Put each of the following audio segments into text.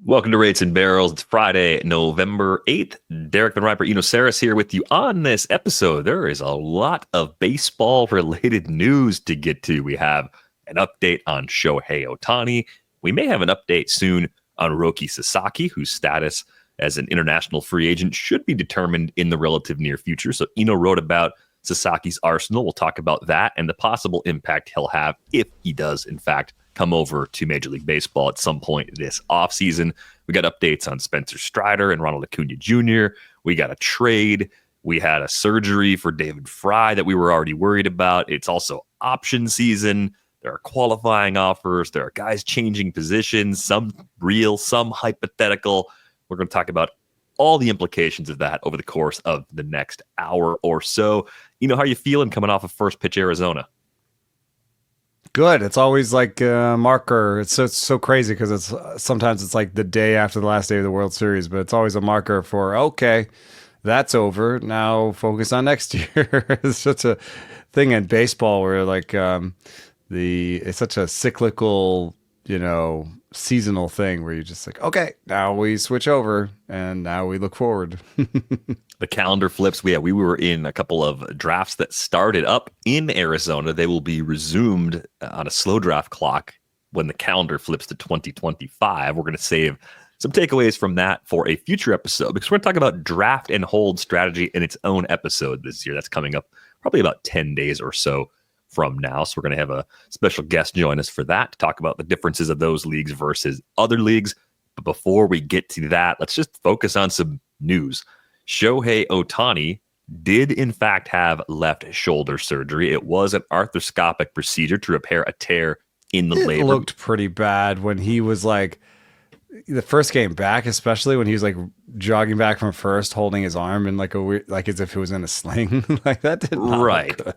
Welcome to Rates and Barrels. It's Friday, November 8th. Derek the Riper, Eno Saris here with you on this episode. There is a lot of baseball-related news to get to. We have an update on Shohei Ohtani. We may have an update soon on Roki Sasaki, whose status as an international free agent should be determined in the relative near future. So Eno wrote about Sasaki's arsenal. We'll talk about that and the possible impact he'll have if he does, in fact, come over to Major League Baseball at some point this offseason. We got updates on Spencer Strider and Ronald Acuña Jr. We got a trade. We had a surgery for David Fry that we were already worried about. It's also option season. There are qualifying offers. There are guys changing positions, some real, some hypothetical. We're going to talk about all the implications of that over the course of the next hour or so. You know, how are you feeling coming off of First Pitch Arizona? Good. It's always like a marker. It's so crazy because sometimes it's like the day after the last day of the World Series, but it's always a marker for, okay, that's over. Now focus on next year. It's such a thing in baseball where like it's such a cyclical, seasonal thing where you're just like, okay, now we switch over and now we look forward. The calendar flips. We were in a couple of drafts that started up in Arizona. They will be resumed on a slow draft clock when the calendar flips to 2025. We're going to save some takeaways from that for a future episode because we're going to talk about draft and hold strategy in its own episode this year. That's coming up probably about 10 days or so from now. So we're going to have a special guest join us for that to talk about the differences of those leagues versus other leagues. But before we get to that, let's just focus on some news. Shohei Ohtani did, in fact, have left shoulder surgery. It was an arthroscopic procedure to repair a tear in the labrum. It looked pretty bad when he was like, the first game back, especially when he was like jogging back from first, holding his arm in like a weird, like as if it was in a sling. Like that did not look good.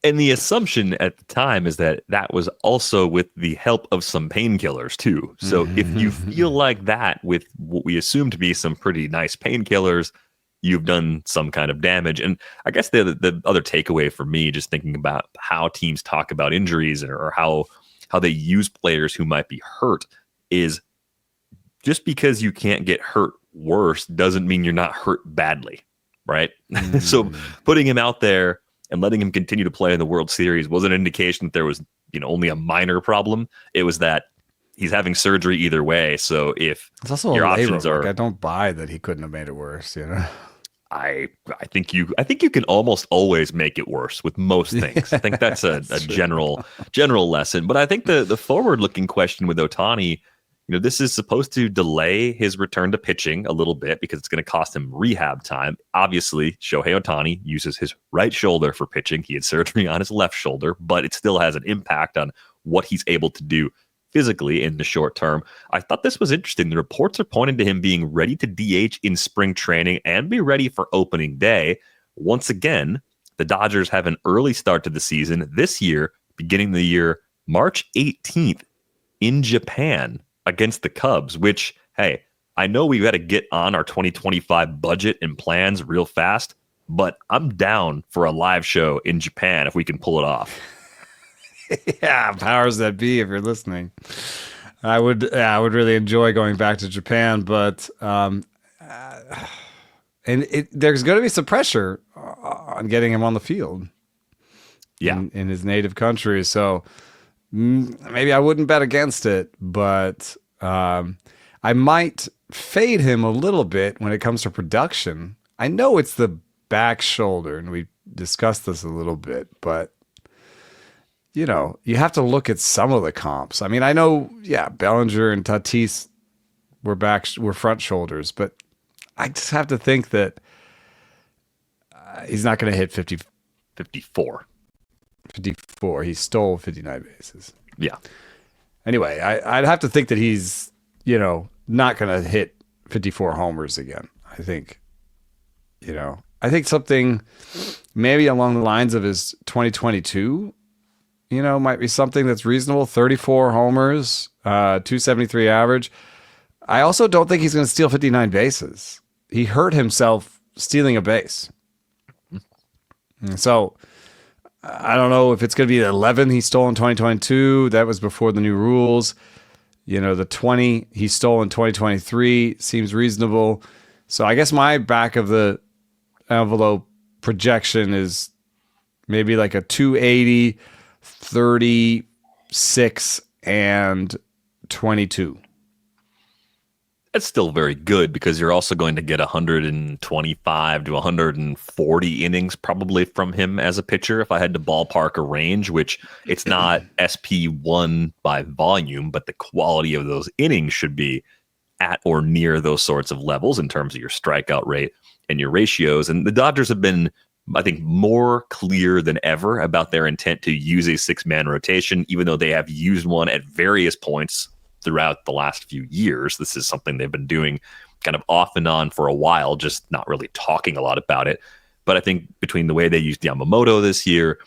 And the assumption at the time is that that was also with the help of some painkillers too. So if you feel like that with what we assume to be some pretty nice painkillers, you've done some kind of damage. And I guess the other takeaway for me, just thinking about how teams talk about injuries or how they use players who might be hurt, is just because you can't get hurt worse doesn't mean you're not hurt badly, right? So putting him out there and letting him continue to play in the World Series was an indication that there was only a minor problem. It was that he's having surgery either way. So if it's also your options are, I don't buy that he couldn't have made it worse. I think you can almost always make it worse with most things. I think that's a general lesson. But I think the forward-looking question with Ohtani, this is supposed to delay his return to pitching a little bit because it's going to cost him rehab time. Obviously, Shohei Ohtani uses his right shoulder for pitching. He had surgery on his left shoulder, but it still has an impact on what he's able to do physically in the short term. I thought this was interesting. The reports are pointing to him being ready to DH in spring training and be ready for opening day. Once again, the Dodgers have an early start to the season this year, beginning the year March 18th in Japan against the Cubs, which, hey, I know we got to get on our 2025 budget and plans real fast, but I'm down for a live show in Japan if we can pull it off. Yeah, powers that be, if you're listening. I would really enjoy going back to Japan, but there's going to be some pressure on getting him on the field. Yeah, in his native country. So maybe I wouldn't bet against it, but I might fade him a little bit when it comes to production. I know it's the back shoulder, and we discussed this a little bit, but you have to look at some of the comps. I mean, I know, Bellinger and Tatis were front shoulders, but I just have to think that he's not going to hit 54. He stole 59 bases. Yeah. Anyway, I'd have to think that he's, not going to hit 54 homers again. I think something maybe along the lines of his 2022, might be something that's reasonable. 34 homers, 273 average. I also don't think he's going to steal 59 bases. He hurt himself stealing a base. So I don't know if it's going to be the 11 he stole in 2022. That was before the new rules. The 20 he stole in 2023 seems reasonable. So I guess my back of the envelope projection is maybe like a 280, 36, and 22. It's still very good because you're also going to get 125 to 140 innings probably from him as a pitcher. If I had to ballpark a range, which it's not SP1 by volume, but the quality of those innings should be at or near those sorts of levels in terms of your strikeout rate and your ratios. And the Dodgers have been, I think, more clear than ever about their intent to use a 6-man rotation, even though they have used one at various points throughout the last few years. This is something they've been doing kind of off and on for a while, just not really talking a lot about it. But I think between the way they used Yamamoto this year,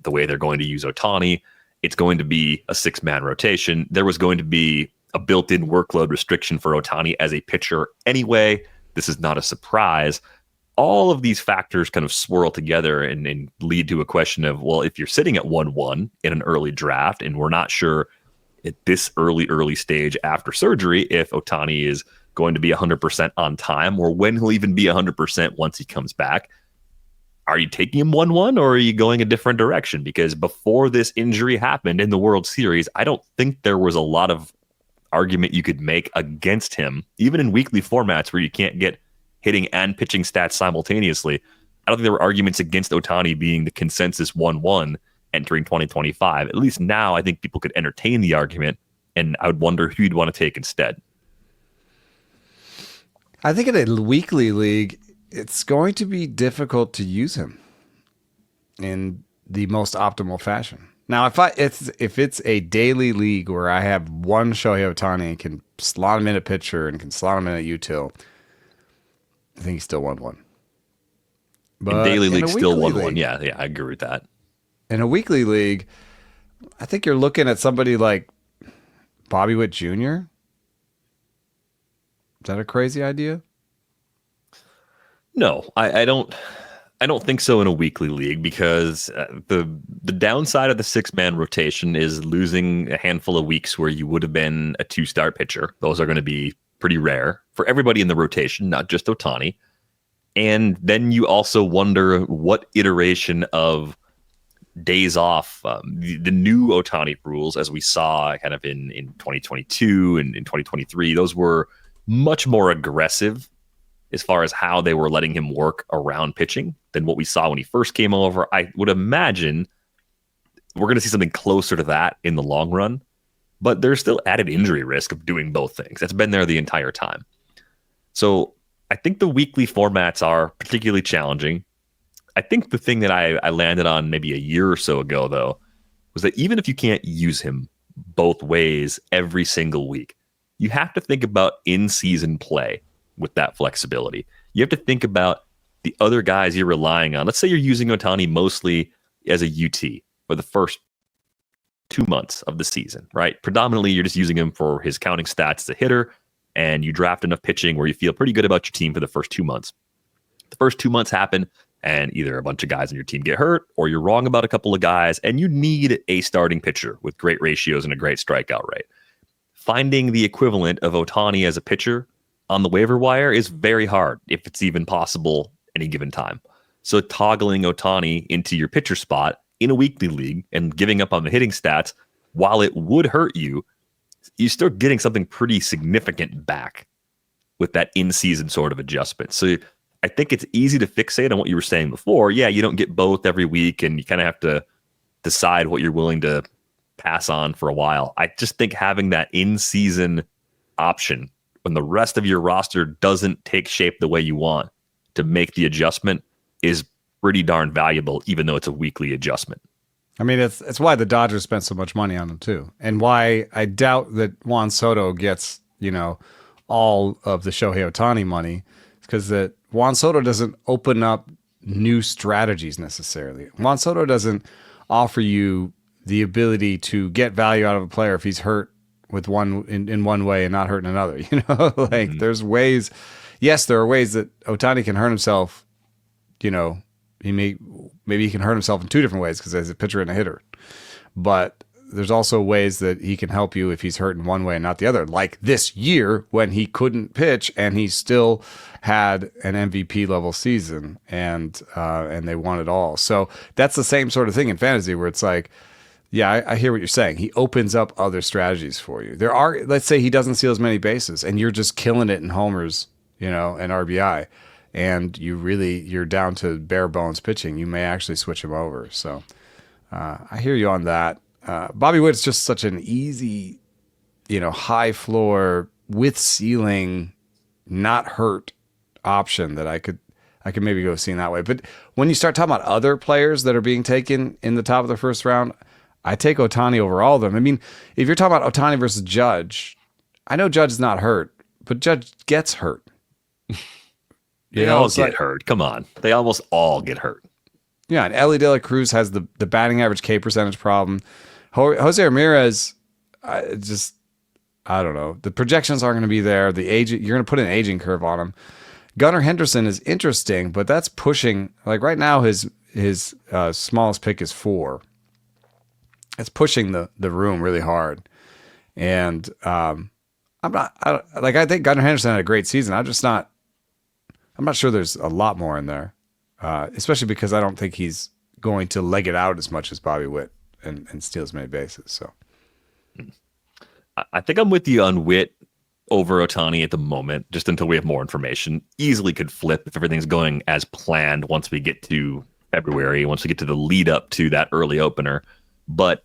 the way they're going to use Ohtani, it's going to be a 6-man rotation. There was going to be a built-in workload restriction for Ohtani as a pitcher anyway. This is not a surprise. All of these factors kind of swirl together and lead to a question of, well, if you're sitting at 1-1 in an early draft and we're not sure at this early stage after surgery if Ohtani is going to be 100% on time or when he'll even be 100% once he comes back, are you taking him 1-1 or are you going a different direction? Because before this injury happened in the World Series, I don't think there was a lot of argument you could make against him, even in weekly formats where you can't get hitting and pitching stats simultaneously. I don't think there were arguments against Ohtani being the consensus 1-1 entering 2025. At least now I think people could entertain the argument, and I would wonder who you'd want to take instead. I think in a weekly league, it's going to be difficult to use him in the most optimal fashion. Now, if it's a daily league where I have one Shohei Ohtani and can slot him in a pitcher and can slot him in a util, I think he's still 1-1. But in daily league, still 1-1. Yeah, I agree with that. In a weekly league, I think you're looking at somebody like Bobby Witt Jr. Is that a crazy idea? No, I don't think so in a weekly league because the downside of the 6-man rotation is losing a handful of weeks where you would have been a 2-star pitcher. Those are going to be pretty rare for everybody in the rotation, not just Ohtani. And then you also wonder what iteration of days off, the new Ohtani rules, as we saw kind of in 2022 and in 2023, those were much more aggressive as far as how they were letting him work around pitching than what we saw when he first came over. I would imagine we're going to see something closer to that in the long run, but there's still added injury risk of doing both things. That's been there the entire time. So I think the weekly formats are particularly challenging. I think the thing that I landed on maybe a year or so ago, though, was that even if you can't use him both ways every single week, you have to think about in-season play with that flexibility. You have to think about the other guys you're relying on. Let's say you're using Ohtani mostly as a UT for the first 2 months of the season, right? Predominantly, you're just using him for his counting stats as a hitter, and you draft enough pitching where you feel pretty good about your team for the first 2 months. The first 2 months happen, and either a bunch of guys on your team get hurt, or you're wrong about a couple of guys, and you need a starting pitcher with great ratios and a great strikeout rate. Finding the equivalent of Ohtani as a pitcher on the waiver wire is very hard, if it's even possible any given time. So toggling Ohtani into your pitcher spot in a weekly league and giving up on the hitting stats, while it would hurt you, you're still getting something pretty significant back with that in-season sort of adjustment. So I think it's easy to fixate on what you were saying before. Yeah, you don't get both every week, and you kind of have to decide what you're willing to pass on for a while. I just think having that in-season option when the rest of your roster doesn't take shape the way you want to make the adjustment is pretty darn valuable, even though it's a weekly adjustment. I mean, it's why the Dodgers spent so much money on him too, and why I doubt that Juan Soto gets, all of the Shohei Ohtani money, because that Juan Soto doesn't open up new strategies necessarily. Juan Soto doesn't offer you the ability to get value out of a player if he's hurt with one in one way and not hurt in another. There's ways. Yes, there are ways that Ohtani can hurt himself. Maybe he can hurt himself in two different ways because there's a pitcher and a hitter. But there's also ways that he can help you if he's hurt in one way and not the other. Like this year when he couldn't pitch and he still had an MVP level season and they won it all. So that's the same sort of thing in fantasy where it's like, yeah, I hear what you're saying. He opens up other strategies for you. Let's say he doesn't steal as many bases and you're just killing it in homers, and RBI, and you're down to bare bones pitching. You may actually switch him over. So I hear you on that. Bobby Witt's just such an easy, high floor with ceiling, not hurt option that I could maybe go seeing that way. But when you start talking about other players that are being taken in the top of the first round, I take Ohtani over all of them. I mean, if you're talking about Ohtani versus Judge, I know Judge is not hurt, but Judge gets hurt. They all get hurt. Come on. They almost all get hurt. Yeah, and Ellie De La Cruz has the batting average K percentage problem. Jose Ramirez, I don't know. The projections aren't going to be there. You're going to put an aging curve on him. Gunnar Henderson is interesting, but that's pushing. Like right now, his smallest pick is 4. It's pushing the room really hard, and I think Gunnar Henderson had a great season. I'm not sure there's a lot more in there, especially because I don't think he's going to leg it out as much as Bobby Witt and steal as many bases. So I think I'm with you on Witt over Ohtani at the moment, just until we have more information. Easily could flip if everything's going as planned once we get to February, once we get to the lead up to that early opener. But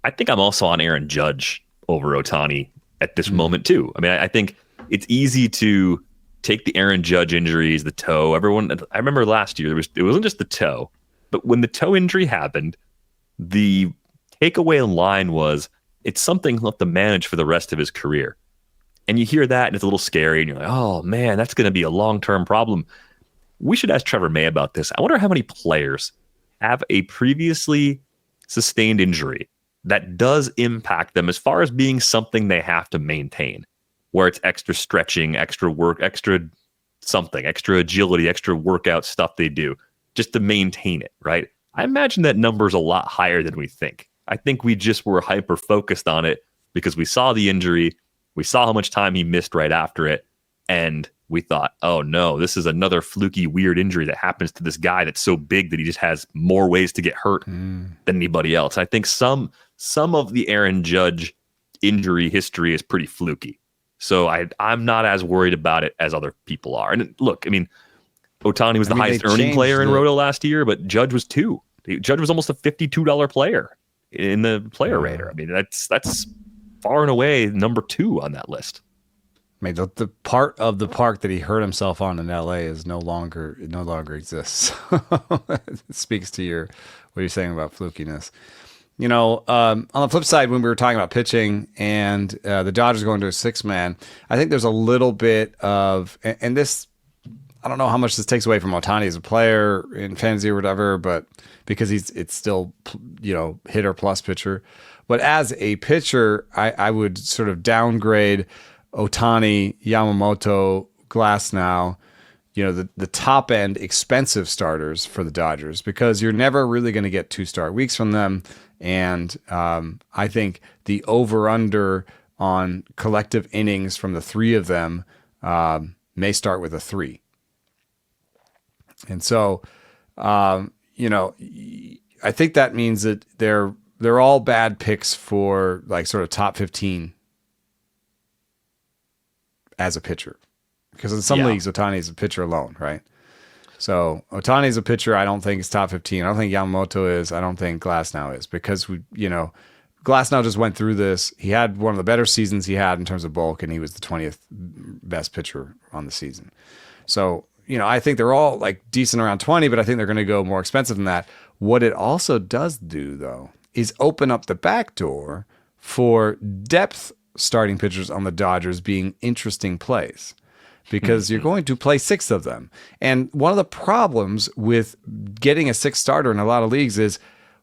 I think I'm also on Aaron Judge over Ohtani at this moment too. I mean, I think it's easy to take the Aaron Judge injuries, the toe. I remember last year it wasn't just the toe, but when the toe injury happened, the takeaway line was it's something he'll have to manage for the rest of his career. And you hear that and it's a little scary and you're like, oh man, that's going to be a long-term problem. We should ask Trevor May about this. I wonder how many players have a previously sustained injury that does impact them as far as being something they have to maintain, where it's extra stretching, extra work, extra something, extra agility, extra workout stuff they do just to maintain it, right? I imagine that number is a lot higher than we think. I think we just were hyper focused on it because we saw the injury, we saw how much time he missed right after it, and we thought, oh no, this is another fluky, weird injury that happens to this guy that's so big that he just has more ways to get hurt than anybody else. I think some of the Aaron Judge injury history is pretty fluky. So I'm not as worried about it as other people are. And look, I mean, Ohtani was the highest earning player in Roto last year, but Judge was 2. Judge was almost a $52 player in the player rater. I mean, that's far and away number 2 on that list. I mean, the part of the park that he hurt himself on in LA is no longer exists. It speaks to what you're saying about flukiness. On the flip side, when we were talking about pitching and the Dodgers going to a 6-man, I think there's a little bit of, and this, I don't know how much this takes away from Ohtani as a player in fantasy or whatever, but because it's still, hitter plus pitcher. But as a pitcher, I would sort of downgrade Ohtani, Yamamoto, Glasnow, the top end expensive starters for the Dodgers, because you're never really going to get 2-start weeks from them. And I think the over-under on collective innings from the 3 of them may start with a 3. And so, I think that means that they're all bad picks for like sort of top 15 as a pitcher. Because in some leagues, Ohtani is a pitcher alone, right? So Ohtani is a pitcher. I don't think it's top 15. I don't think Yamamoto is. I don't think Glasnow is, because Glasnow just went through this. He had one of the better seasons he had in terms of bulk, and he was the 20th best pitcher on the season. So, I think they're all like decent around 20, but I think they're going to go more expensive than that. What it also does do, though, is open up the back door for depth starting pitchers on the Dodgers being interesting plays, because you're going to play 6 of them. And one of the problems with getting a 6th starter in a lot of leagues is,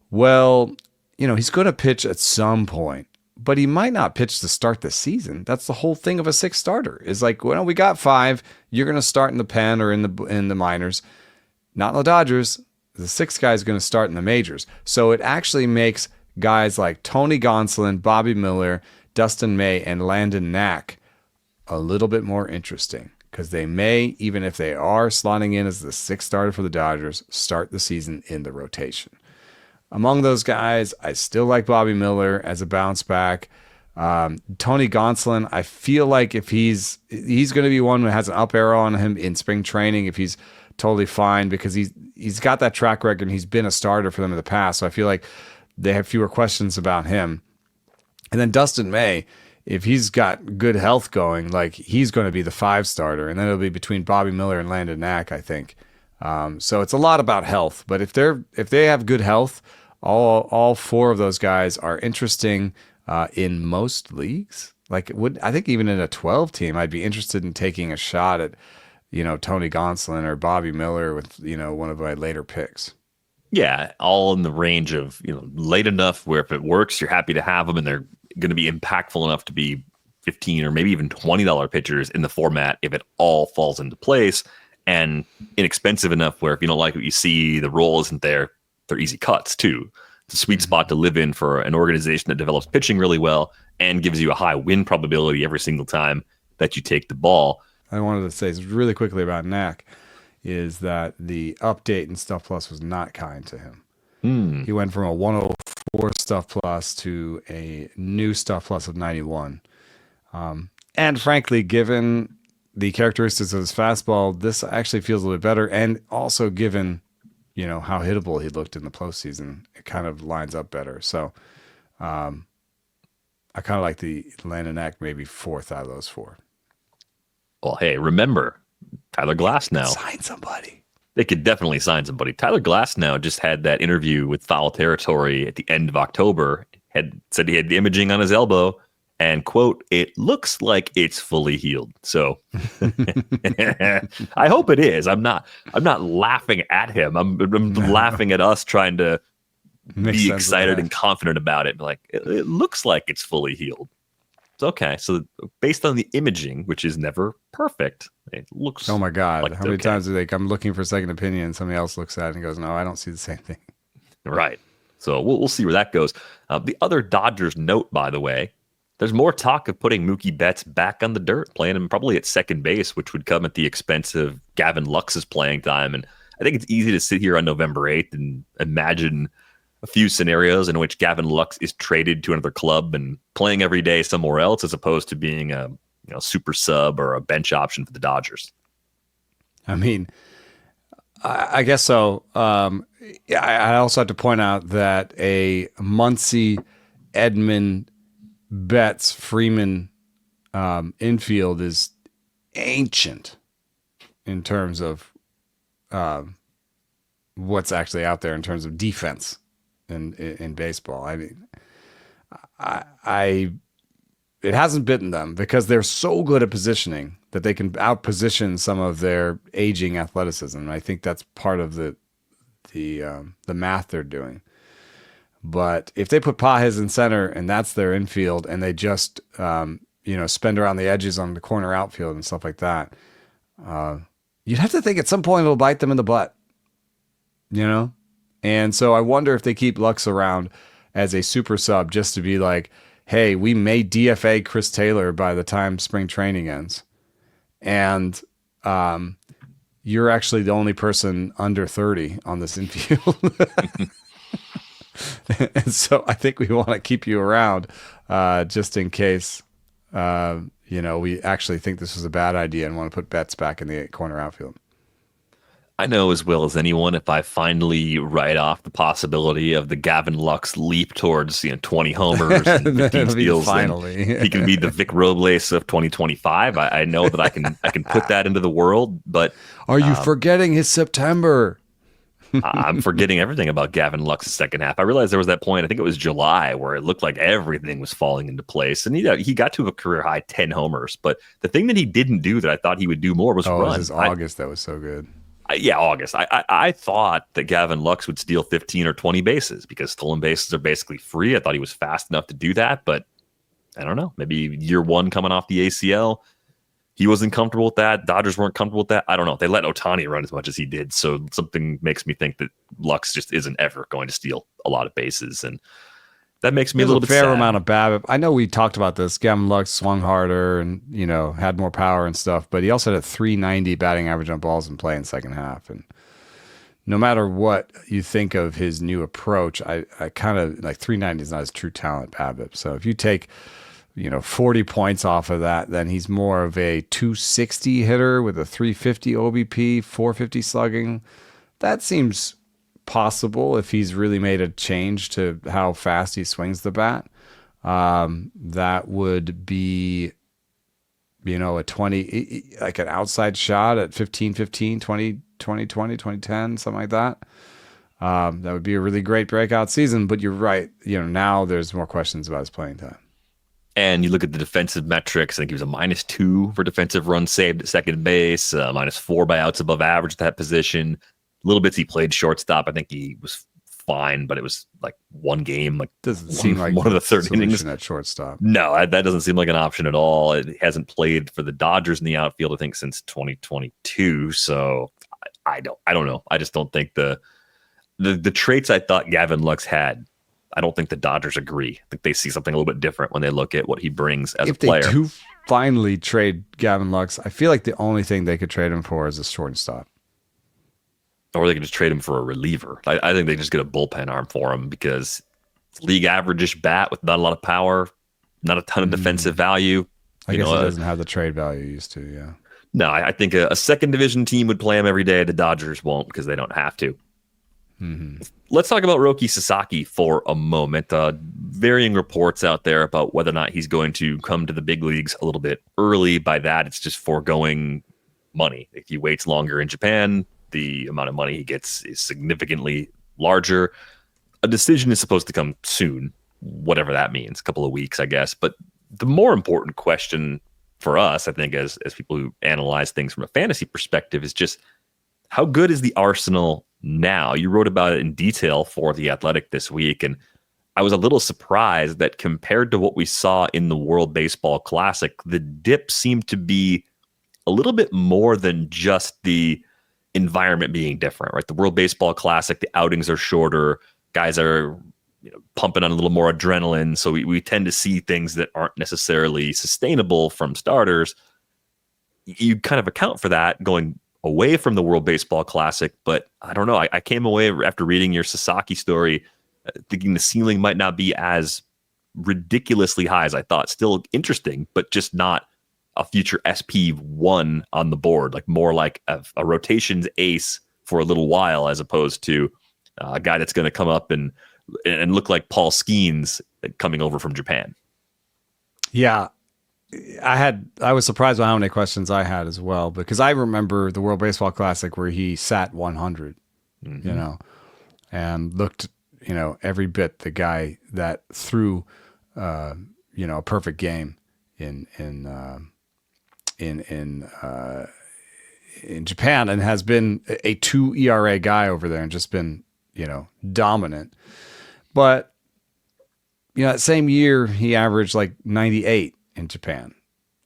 he's going to pitch at some point, but he might not pitch to start the season. That's the whole thing of a 6th starter, is like, we got 5, you're going to start in the pen or in the minors. Not in the Dodgers. The 6th guy is going to start in the majors. So it actually makes guys like Tony Gonsolin, Bobby Miller, Dustin May, and Landon Knack a little bit more interesting, because they may, even if they are slotting in as the sixth starter for the Dodgers, start the season in the rotation. Among those guys, I still like Bobby Miller as a bounce back. Tony Gonsolin, I feel like if he's going to be one who has an up arrow on him in spring training, if he's totally fine, because he's got that track record and he's been a starter for them in the past. So I feel like they have fewer questions about him. And then Dustin May, if he's got good health going, like, he's going to be the 5 starter, and then it'll be between Bobby Miller and Landon Knack, I think. So it's a lot about health, but if they have good health, all 4 of those guys are interesting in most leagues. Like, I think even in a 12 team, I'd be interested in taking a shot at, Tony Gonsolin or Bobby Miller with, one of my later picks. Yeah, all in the range of, late enough where if it works, you're happy to have them, and they're going to be impactful enough to be $15 or maybe even $20 pitchers in the format if it all falls into place, and inexpensive enough where if you don't like what you see, the role isn't there, they're easy cuts too. It's a sweet spot to live in for an organization that develops pitching really well and gives you a high win probability every single time that you take the ball. I wanted to say really quickly about Knack is that the update in Stuff Plus was not kind to him. He went from a 104 Stuff Plus to a new Stuff Plus of 91. And frankly, given the characteristics of his fastball, this actually feels a little bit better. And also given, how hittable he looked in the postseason, it kind of lines up better. So I kind of like the Landon Knack maybe 4th out of those 4. Well, hey, remember, Tyler Glasnow. Sign somebody. They could definitely sign somebody. Tyler Glasnow just had that interview with Foul Territory at the end of October. Said he had the imaging on his elbow and, quote, "It looks like it's fully healed." So I hope it is. I'm not laughing at him. I'm laughing at us trying to be excited and confident about it. Like, it looks like it's fully healed. It's okay. So based on the imaging, which is never perfect, it looks. Oh my God! Like how many times I'm looking for a second opinion, and somebody else looks at it and goes, "No, I don't see the same thing." Right. So we'll see where that goes. The other Dodgers note, by the way, there's more talk of putting Mookie Betts back on the dirt, playing him probably at second base, which would come at the expense of Gavin Lux's playing time. And I think it's easy to sit here on November 8th and imagine a few scenarios in which Gavin Lux is traded to another club and playing every day somewhere else, as opposed to being a super sub or a bench option for the Dodgers. I mean, I guess so. I also have to point out that a Muncy, Edman, Betts, Freeman infield is ancient in terms of what's actually out there in terms of defense in baseball. I mean, it hasn't bitten them because they're so good at positioning that they can outposition some of their aging athleticism. And I think that's part of the math they're doing. But if they put Pages in center and that's their infield, and they just spend around the edges on the corner outfield and stuff like that, you'd have to think at some point it'll bite them in the butt. And so I wonder if they keep Lux around as a super sub just to be like, hey, we may DFA Chris Taylor by the time spring training ends. And you're actually the only person under 30 on this infield. And so I think we want to keep you around just in case, we actually think this was a bad idea and want to put Betts back in the corner outfield. I know as well as anyone, if I finally write off the possibility of the Gavin Lux leap towards 20 homers and 15 steals, finally he can be the Vic Robles of 2025. I know that I can put that into the world. But are you forgetting his September? I'm forgetting everything about Gavin Lux's second half. I realized there was that point, I think it was July, where it looked like everything was falling into place. And he got to a career high 10 homers. But the thing that he didn't do that I thought he would do more was run. It was August that was so good. August. I thought that Gavin Lux would steal 15 or 20 bases because stolen bases are basically free. I thought he was fast enough to do that, but I don't know. Maybe year one coming off the ACL, he wasn't comfortable with that. Dodgers weren't comfortable with that. I don't know. They let Ohtani run as much as he did, so something makes me think that Lux just isn't ever going to steal a lot of bases. And that makes me There's a little bit fair sad. amount of BABIP. I know we talked about this. Gavin Lux swung harder and, had more power and stuff, but he also had a 390 batting average on balls in play in the second half. And no matter what you think of his new approach, I kind of like 390 is not his true talent BABIP. So if you take 40 points off of that, then he's more of a 260 hitter with a 350 OBP, 450 slugging. That seems possible if he's really made a change to how fast he swings the bat. That would be, a 20, like an outside shot at 15-15, 20-20, 20-10, something like that. That would be a really great breakout season, but you're right. Now there's more questions about his playing time. And you look at the defensive metrics, I think he was a -2 for defensive runs saved at second base, -4 by outs above average at that position. Little bits he played shortstop. I think he was fine, but it was like one game. Like doesn't seem like one of the third innings at shortstop. No, that doesn't seem like an option at all. It hasn't played for the Dodgers in the outfield, I think, since 2022. So I don't know. I just don't think the traits I thought Gavin Lux had, I don't think the Dodgers agree. I think they see something a little bit different when they look at what he brings as a player. If they do finally trade Gavin Lux, I feel like the only thing they could trade him for is a shortstop. Or they could just trade him for a reliever. I think they just get a bullpen arm for him because league average-ish bat with not a lot of power, not a ton of defensive value. I guess it doesn't have the trade value it used to, yeah. No, I think a second division team would play him every day. The Dodgers won't because they don't have to. Mm-hmm. Let's talk about Roki Sasaki for a moment. Varying reports out there about whether or not he's going to come to the big leagues a little bit early. By that, it's just foregoing money. If he waits longer in Japan, the amount of money he gets is significantly larger. A decision is supposed to come soon, whatever that means, a couple of weeks, I guess. But the more important question for us, I think, as people who analyze things from a fantasy perspective, is just how good is the arsenal now? You wrote about it in detail for The Athletic this week, and I was a little surprised that compared to what we saw in the World Baseball Classic, the dip seemed to be a little bit more than just the environment being different, right? The World Baseball Classic, the outings are shorter, guys are pumping on a little more adrenaline, so we tend to see things that aren't necessarily sustainable from starters. You kind of account for that going away from the World Baseball Classic, but I don't know. I came away after reading your Sasaki story thinking the ceiling might not be as ridiculously high as I thought. Still interesting, but just not a future SP1 on the board, like more like a rotations ace for a little while, as opposed to a guy that's going to come up and look like Paul Skeens coming over from Japan. Yeah. I was surprised by how many questions I had as well, because I remember the World Baseball Classic where he sat 100, and looked, every bit the guy that threw, a perfect game in Japan, and has been a 2 ERA guy over there and just been, dominant. But, that same year he averaged like 98 in Japan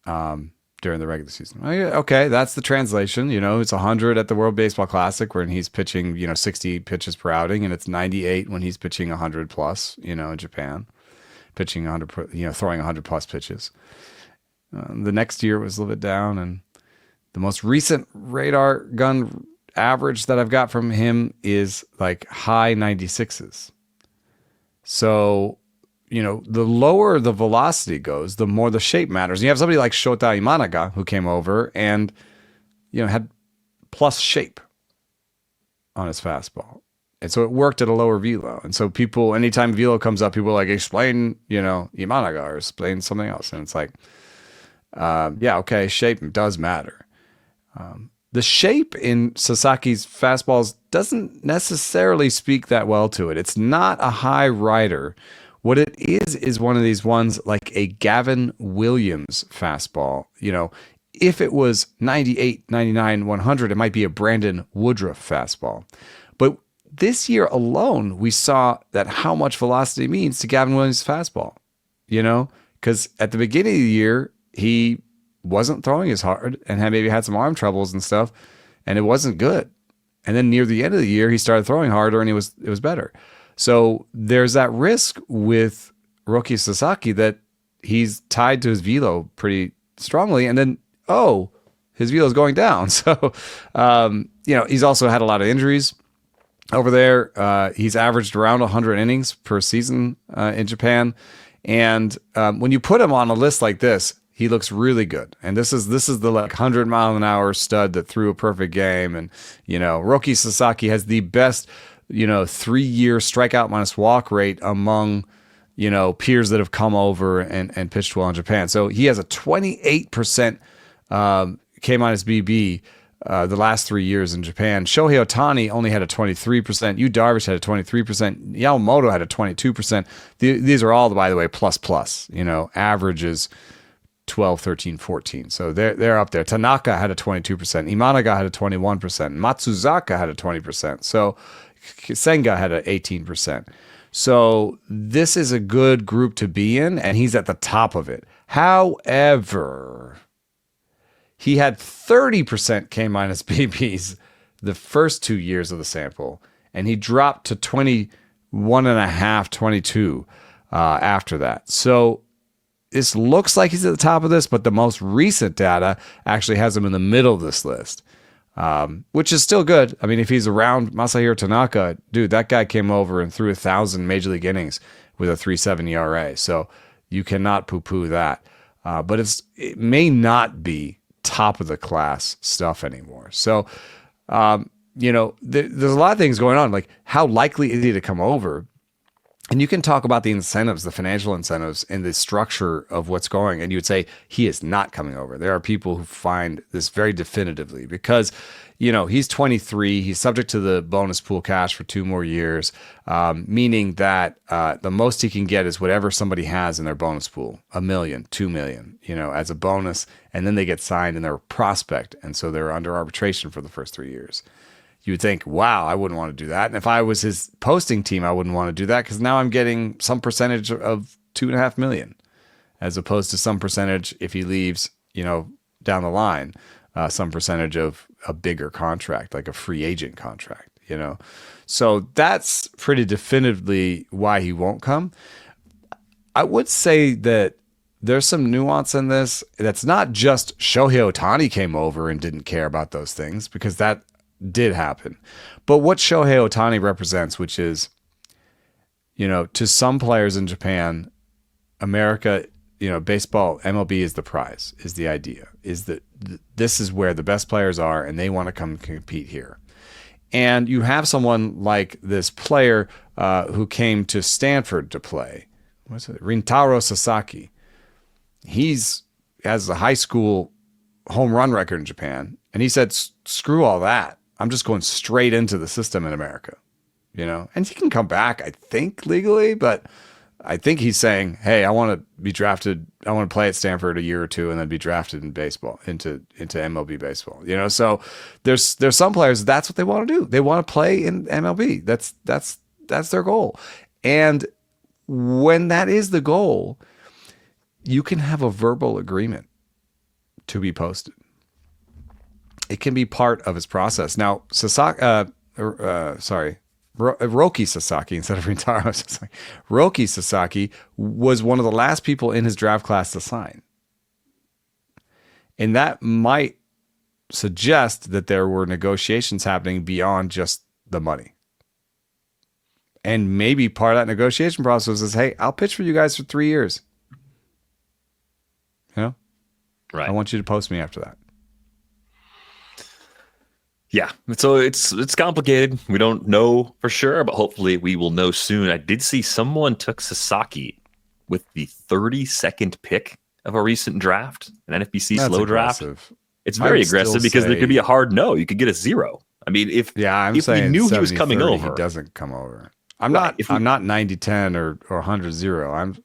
during the regular season. Okay, that's the translation. It's 100 at the World Baseball Classic when he's pitching, 60 pitches per outing, and it's 98 when he's pitching 100 plus, in Japan, pitching 100, throwing 100 plus pitches. The next year it was a little bit down, and the most recent radar gun average that I've got from him is like high 96s. So, the lower the velocity goes, the more the shape matters. And you have somebody like Shota Imanaga who came over and, had plus shape on his fastball. And so it worked at a lower velo. And so people, anytime velo comes up, people are like, explain, Imanaga or explain something else. And it's like, okay, shape does matter. The shape in Sasaki's fastballs doesn't necessarily speak that well to it. It's not a high rider. What it is one of these ones like a Gavin Williams fastball. If it was 98, 99, 100, it might be a Brandon Woodruff fastball. But this year alone, we saw that how much velocity means to Gavin Williams' fastball. Because at the beginning of the year, he wasn't throwing as hard and maybe had some arm troubles and stuff, and it wasn't good. And then near the end of the year, he started throwing harder and it was better. So there's that risk with Roki Sasaki that he's tied to his velo pretty strongly, and then his velo is going down. So he's also had a lot of injuries over there. He's averaged around 100 innings per season in Japan, and when you put him on a list like this, he looks really good. And this is the 100-mile-an-hour stud that threw a perfect game. And Roki Sasaki has the best 3-year strikeout minus walk rate among peers that have come over and pitched well in Japan. So he has a 28% K minus BB the last 3 years in Japan. Shohei Ohtani only had a 23%. Yu Darvish had a 23%. Yamamoto had a 22%. These are all, by the way, plus. Averages 12, 13, 14. So they're up there. Tanaka had a 22%. Imanaga had a 21%. Matsuzaka had a 20%. So Senga had an 18%. So this is a good group to be in, and he's at the top of it. However, he had 30% K minus BBs the first 2 years of the sample, and he dropped to 21.5, 22 after that. So this looks like he's at the top of this, but the most recent data actually has him in the middle of this list, which is still good. I mean, if he's around Masahiro Tanaka, dude, that guy came over and threw 1,000 major league innings with a 3.7 ERA. So you cannot poo-poo that. But it may not be top of the class stuff anymore. So, there's a lot of things going on. Like, how likely is he to come over? And you can talk about the incentives, the financial incentives, and the structure of what's going. And you would say he is not coming over. There are people who find this very definitively because, he's 23. He's subject to the bonus pool cash for 2 more years, meaning that the most he can get is whatever somebody has in their bonus pool, $1 million, $2 million, as a bonus. And then they get signed and they're a prospect. And so they're under arbitration for the first 3 years. You would think, wow, I wouldn't want to do that. And if I was his posting team, I wouldn't want to do that because now I'm getting some percentage of $2.5 million as opposed to some percentage if he leaves, down the line, some percentage of a bigger contract, like a free agent contract, So that's pretty definitively why he won't come. I would say that there's some nuance in this. That's not just Shohei Ohtani came over and didn't care about those things, because that did happen. But what Shohei Ohtani represents, which is, to some players in Japan, America, baseball, MLB is the prize, is the idea, is that this is where the best players are and they want to come compete here. And you have someone like this player who came to Stanford to play. What's it? Rintaro Sasaki. He's has a high school home run record in Japan. And he said, screw all that. I'm just going straight into the system in America, and he can come back, I think, legally, but I think he's saying, hey, I want to be drafted. I want to play at Stanford a year or two and then be drafted in baseball into MLB baseball, so there's some players, that's what they want to do. They want to play in MLB. That's their goal. And when that is the goal, you can have a verbal agreement to be posted. It can be part of his process. Now, Roki Sasaki instead of Rintaro Sasaki. Roki Sasaki was one of the last people in his draft class to sign. And that might suggest that there were negotiations happening beyond just the money. And maybe part of that negotiation process is, hey, I'll pitch for you guys for 3 years. Right. I want you to post me after that. Yeah, so it's complicated. We don't know for sure, but hopefully we will know soon. I did see someone took Sasaki with the 32nd pick of a recent draft, an NFBC slow aggressive. Draft. It's very aggressive because there could be a hard no. You could get a 0. I mean, if we knew he was coming over, he doesn't come over. I'm not 90-10 or 100-0.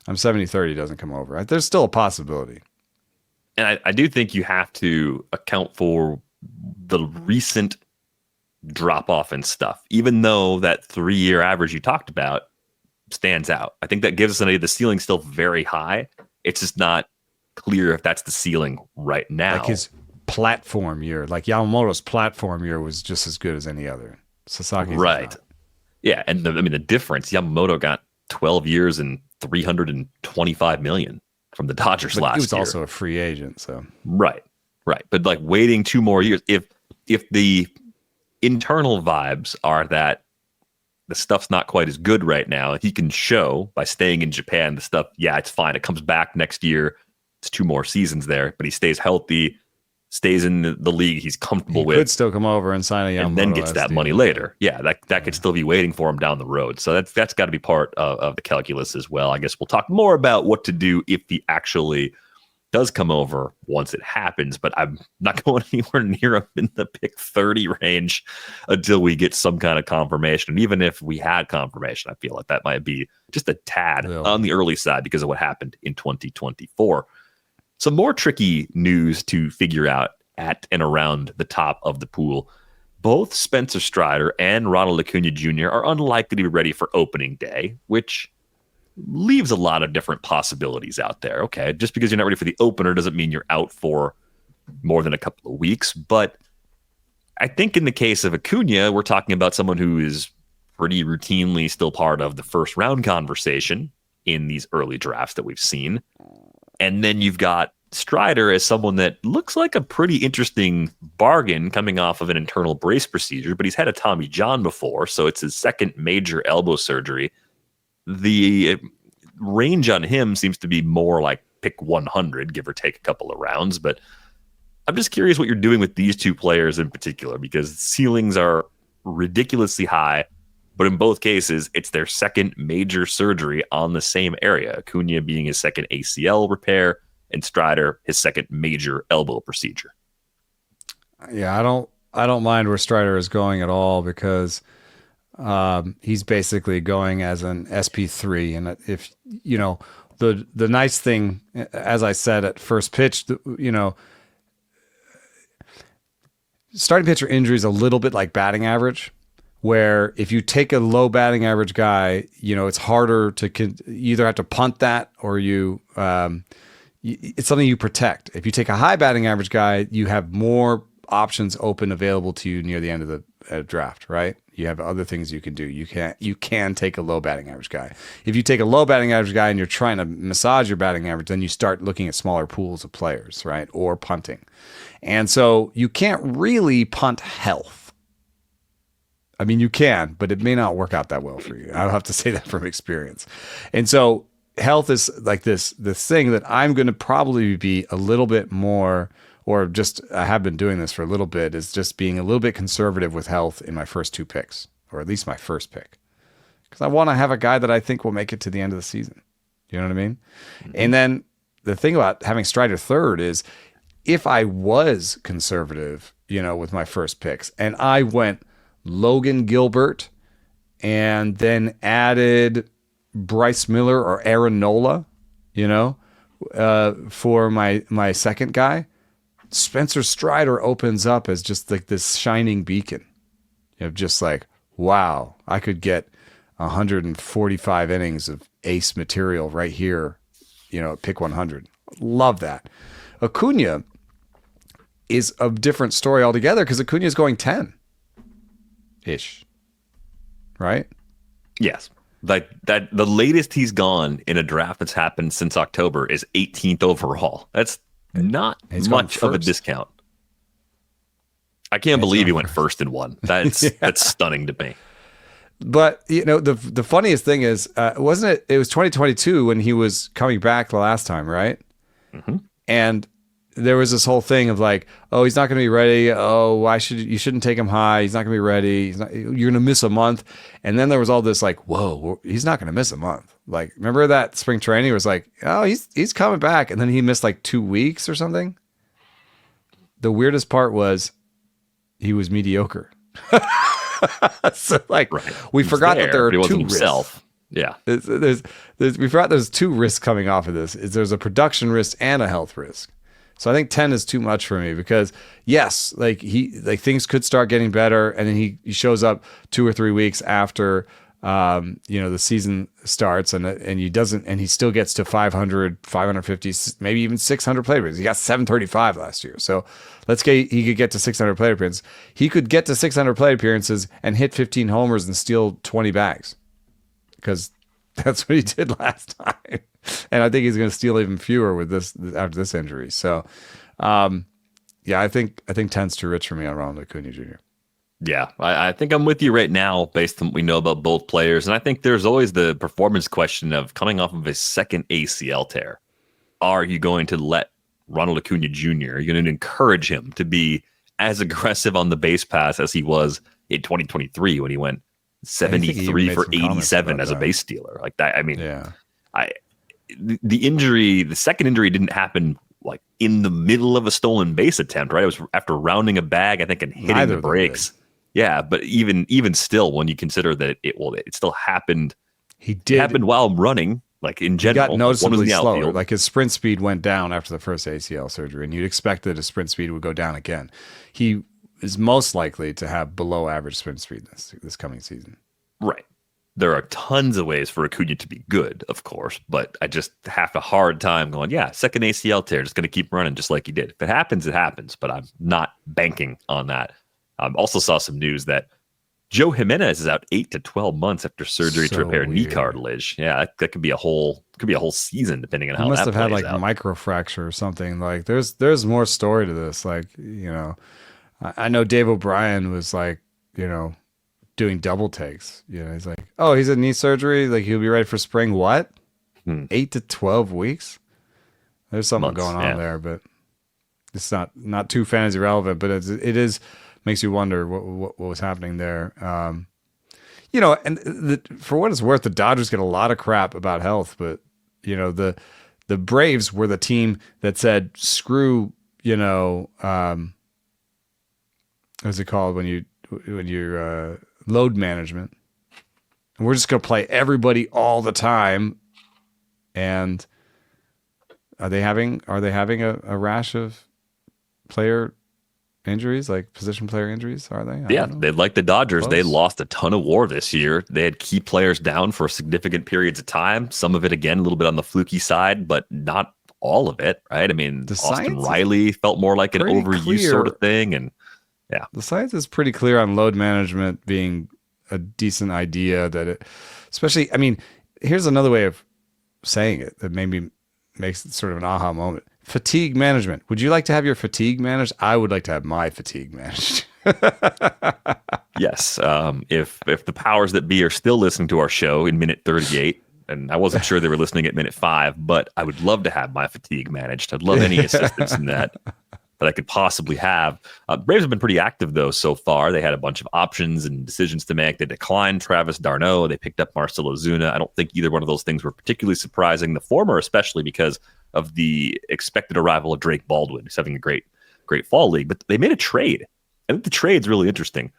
I'm 70-30 doesn't come over. There's still a possibility. And I do think you have to account for the recent drop off and stuff, even though that 3-year average you talked about stands out. I think that gives us an idea the ceiling's still very high. It's just not clear if that's the ceiling right now. Like his platform year, like Yamamoto's platform year was just as good as any other. Sasaki's right. Yeah. And the difference, Yamamoto got 12 years and $325 million from the Dodgers last year. He was also a free agent, so right. But like waiting 2 more years, if the internal vibes are that the stuff's not quite as good right now, he can show by staying in Japan the stuff. Yeah, it's fine. It comes back next year. It's 2 more seasons there, but he stays healthy, stays in the league he's comfortable with. He could still come over and sign a young, and then gets that money later. Yeah, that could still be waiting for him down the road. So that's got to be part of the calculus as well. I guess we'll talk more about what to do if he actually does come over once it happens, but I'm not going anywhere near him in the pick 30 range until we get some kind of confirmation. And even if we had confirmation, I feel like that might be just a tad on the early side because of what happened in 2024. Some more tricky news to figure out at and around the top of the pool. Both Spencer Strider and Ronald Acuña Jr. are unlikely to be ready for opening day, which leaves a lot of different possibilities out there. Okay, just because you're not ready for the opener doesn't mean you're out for more than a couple of weeks. But I think in the case of Acuña, we're talking about someone who is pretty routinely still part of the first round conversation in these early drafts that we've seen. And then you've got Strider as someone that looks like a pretty interesting bargain coming off of an internal brace procedure, but he's had a Tommy John before, so it's his second major elbow surgery. The range on him seems to be more like pick 100, give or take a couple of rounds. But I'm just curious what you're doing with these 2 players in particular, because ceilings are ridiculously high. But in both cases, it's their second major surgery on the same area. Acuña being his second ACL repair, and Strider his second major elbow procedure. Yeah, I don't mind where Strider is going at all because he's basically going as an SP3, and if you know the nice thing, as I said at first pitch, starting pitcher injury is a little bit like batting average, where if you take a low batting average guy, it's harder to you either have to punt that or it's something you protect. If you take a high batting average guy, you have more options open available to you near the end of the draft, right? You have other things you can do. You can take a low batting average guy. If you take a low batting average guy and you're trying to massage your batting average, then you start looking at smaller pools of players, right? Or punting. And so you can't really punt health. I mean, you can, but it may not work out that well for you. I'll have to say that from experience. And so health is like this thing that I'm going to probably be a little bit more, or just I have been doing this for a little bit, is just being a little bit conservative with health in my first 2 picks, or at least my first pick. Because I want to have a guy that I think will make it to the end of the season. You know what I mean? Mm-hmm. And then the thing about having Strider third is if I was conservative, with my first picks, and I went Logan Gilbert and then added Bryce Miller or Aaron Nola, for my second guy, Spencer Strider opens up as just like this shining beacon. Just like, wow, I could get 145 innings of ace material right here, pick 100. Love that. Acuña is a different story altogether because Acuña is going 10-ish, right? Yes. Like that, the latest he's gone in a draft that's happened since October is 18th overall. That's not much of a discount. I can't believe he went first in one. That's that's stunning to me. But the funniest thing is, wasn't it? It was 2022 when he was coming back the last time, right? Mm-hmm. And there was this whole thing of like, oh, he's not going to be ready. Oh, you shouldn't take him high. He's not going to be ready. You're going to miss a month. And then there was all this like, whoa, he's not going to miss a month. Like, remember that spring training? It was like, oh, he's coming back. And then he missed like 2 weeks or something. The weirdest part was he was mediocre. So like, we forgot that there are 2 risks. Yeah. We forgot there's 2 risks coming off of this. There's a production risk and a health risk. So I think 10 is too much for me because yes, like things could start getting better, and then he shows up 2 or 3 weeks after the season starts, and he still gets to 500, 550, maybe even 600 plate appearances. He got 735 last year. So let's say he could get to 600 plate appearances. He could get to 600 plate appearances and hit 15 homers and steal 20 bags because That's what he did last time. And I think he's going to steal even fewer with this after this injury. So, yeah, I think 10's too rich for me on Ronald Acuña Jr. Yeah, I think I'm with you right now based on what we know about both players. And I think there's always the performance question of coming off of his second ACL tear. Are you going to let Ronald Acuña Jr., are you going to encourage him to be as aggressive on the base pass as he was in 2023 when he went 73 for 87 as a base stealer? Like that, I mean, the injury, the second injury didn't happen like in the middle of a stolen base attempt, right? It was after rounding a bag, I think, and hitting the brakes. Yeah, but even still, when you consider that it still happened. It happened while running, like in general. He got noticeably slower. Like his sprint speed went down after the first ACL surgery, and you'd expect that his sprint speed would go down again. He is most likely to have below average sprint speed this coming season. Right. There are tons of ways for Acuña to be good, of course, but I just have a hard time going, second ACL tear, just going to keep running just like he did. If it happens, it happens, but I'm not banking on that. Also saw some news that Joe Jimenez is out 8 to 12 months after surgery to repair knee cartilage. Yeah, that could be a whole season depending on how. He must that have had like out. microfracture or something. Like there's more story to this. Like, I know Dave O'Brien was like, doing double takes. He's like, oh, he's had knee surgery. Like he'll be ready for spring. What? 8 to 12 weeks? There's something going on there, but it's not too fantasy relevant. But it is. Makes you wonder what was happening there. And for what it's worth, the Dodgers get a lot of crap about health, but the Braves were the team that said, screw, what's it called when you're load management, and we're just going to play everybody all the time. And are they having a rash of player injuries, like position player injuries? Are they? Yeah, they like the Dodgers. They lost a ton of WAR this year. They had key players down for significant periods of time. Some of it, again, a little bit on the fluky side, but not all of it, right? I mean, Austin Riley felt more like an overuse sort of thing. And yeah, the science is pretty clear on load management being a decent idea. Especially, I mean, here's another way of saying it that maybe makes it sort of an aha moment. Fatigue management. Would you like to have your fatigue managed? I would like to have my fatigue managed. Yes. If the powers that be are still listening to our show in minute 38, and I wasn't sure they were listening at minute 5, but I would love to have my fatigue managed. I'd love any assistance in that I could possibly have. Braves have been pretty active, though, so far. They had a bunch of options and decisions to make. They declined Travis d'Arnaud. They picked up Marcell Ozuna. I don't think either one of those things were particularly surprising. The former, especially because of the expected arrival of Drake Baldwin, who's having a great fall league. But they made a trade. I think the trade's really interesting.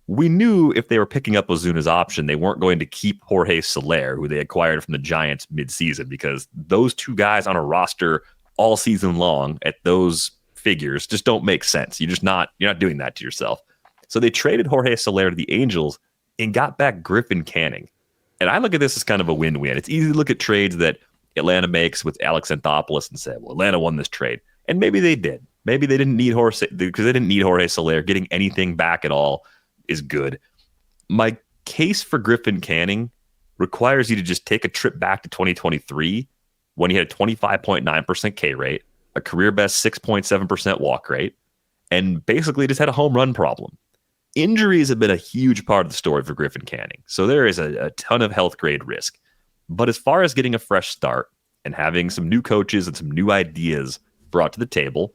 We knew if they were picking up Ozuna's option, they weren't going to keep Jorge Soler, who they acquired from the Giants midseason, because those two guys on a roster all season long at those figures just don't make sense. You're not doing that to yourself. So they traded Jorge Soler to the Angels and got back Griffin Canning. And I look at this as kind of a win-win. It's easy to look at trades that Atlanta makes with Alex Anthopoulos and say, well, Atlanta won this trade. And maybe they did. Maybe they didn't need Jorge because they didn't need Jorge Soler. Getting anything back at all is good. My case for Griffin Canning requires you to just take a trip back to 2023 when he had a 25.9% K rate, a career best 6.7% walk rate, and basically just had a home run problem. Injuries have been a huge part of the story for Griffin Canning. So there is a ton of health grade risk. But as far as getting a fresh start and having some new coaches and some new ideas brought to the table,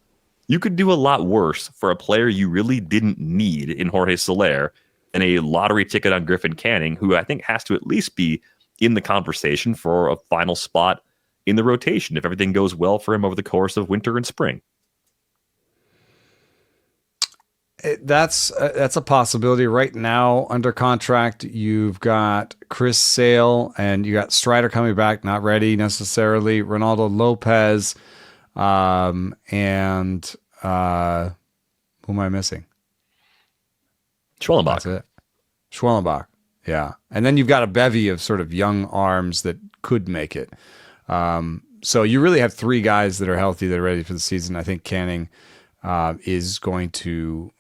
you could do a lot worse for a player you really didn't need in Jorge Soler and a lottery ticket on Griffin Canning, who I think has to at least be in the conversation for a final spot in the rotation if everything goes well for him over the course of winter and spring. That's a possibility. Right now, under contract, you've got Chris Sale and you got Strider coming back, not ready necessarily. Ronaldo Lopez, and who am I missing? Schwellenbach. That's it. Schwellenbach, yeah. And then you've got a bevy of sort of young arms that could make it. So you really have three guys that are healthy, that are ready for the season. I think Canning is going to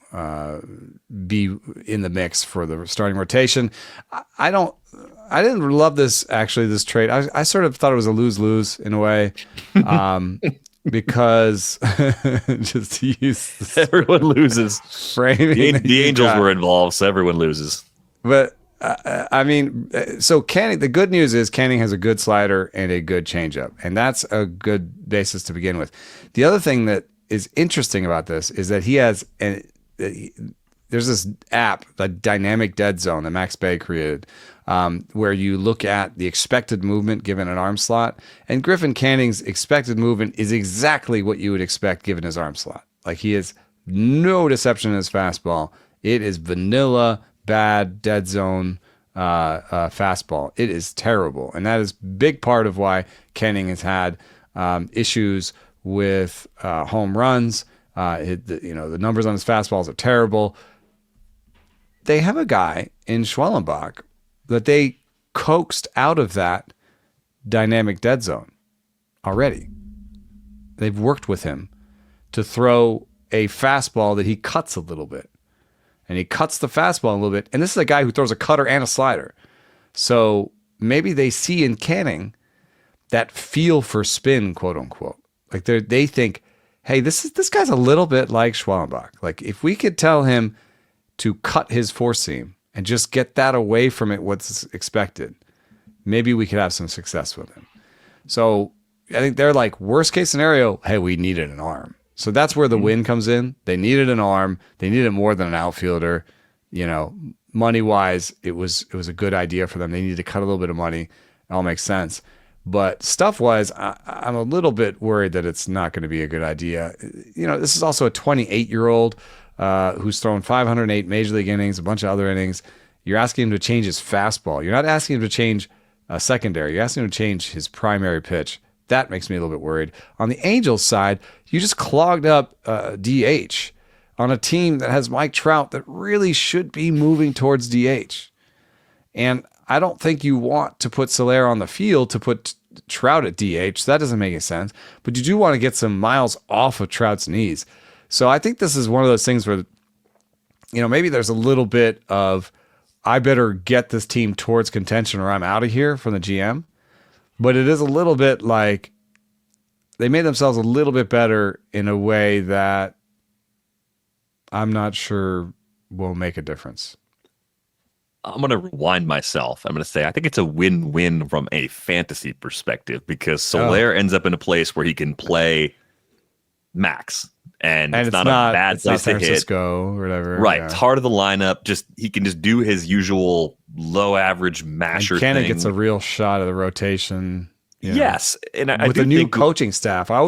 be in the mix for the starting rotation. I didn't love this trade. I sort of thought it was a lose-lose in a way. Because just to use this everyone loses. Framing the Angels were involved, so everyone loses. But I mean, so Canning. The good news is Canning has a good slider and a good changeup, and that's a good basis to begin with. The other thing that is interesting about this is that he has there's this app, the Dynamic Dead Zone that Max Bay created, where you look at the expected movement given an arm slot. And Griffin Canning's expected movement is exactly what you would expect given his arm slot. Like, he has no deception in his fastball. It is vanilla, bad, dead zone fastball. It is terrible. And that is a big part of why Canning has had issues with home runs. The numbers on his fastballs are terrible. They have a guy in Schwellenbach that they coaxed out of that dynamic dead zone already. They've worked with him to throw a fastball that he cuts a little bit. And he cuts the fastball a little bit. And this is a guy who throws a cutter and a slider. So maybe they see in Canning that feel for spin, quote unquote. Like they think, hey, this guy's a little bit like Schwellenbach. Like, if we could tell him to cut his four seam and just get that away from it, what's expected, maybe we could have some success with him. So I think they're like, worst case scenario, hey, we needed an arm. So that's where the win comes in. They needed an arm. They needed more than an outfielder. Money wise, it was a good idea for them. They needed to cut a little bit of money. It all makes sense. But stuff wise, I'm a little bit worried that it's not going to be a good idea. This is also a 28-year-old who's thrown 508 major league innings, a bunch of other innings. You're asking him to change his fastball. You're not asking him to change a secondary. You're asking him to change his primary pitch. That makes me a little bit worried. On the Angels side, you just clogged up DH on a team that has Mike Trout that really should be moving towards DH. And I don't think you want to put Soler on the field to put Trout at DH. So that doesn't make any sense. But you do want to get some miles off of Trout's knees. So I think this is one of those things where, maybe there's a little bit of, I better get this team towards contention or I'm out of here from the GM. But it is a little bit like they made themselves a little bit better in a way that I'm not sure will make a difference. I'm going to rewind myself. I'm going to say I think it's a win-win from a fantasy perspective because Soler ends up in a place where he can play max. And it's not a bad place to hit. San Francisco or whatever. Right. Yeah. It's heart of the lineup. He can just do his usual low average masher and thing. Gets a real shot of the rotation. Yes. And I with do a new think coaching staff. I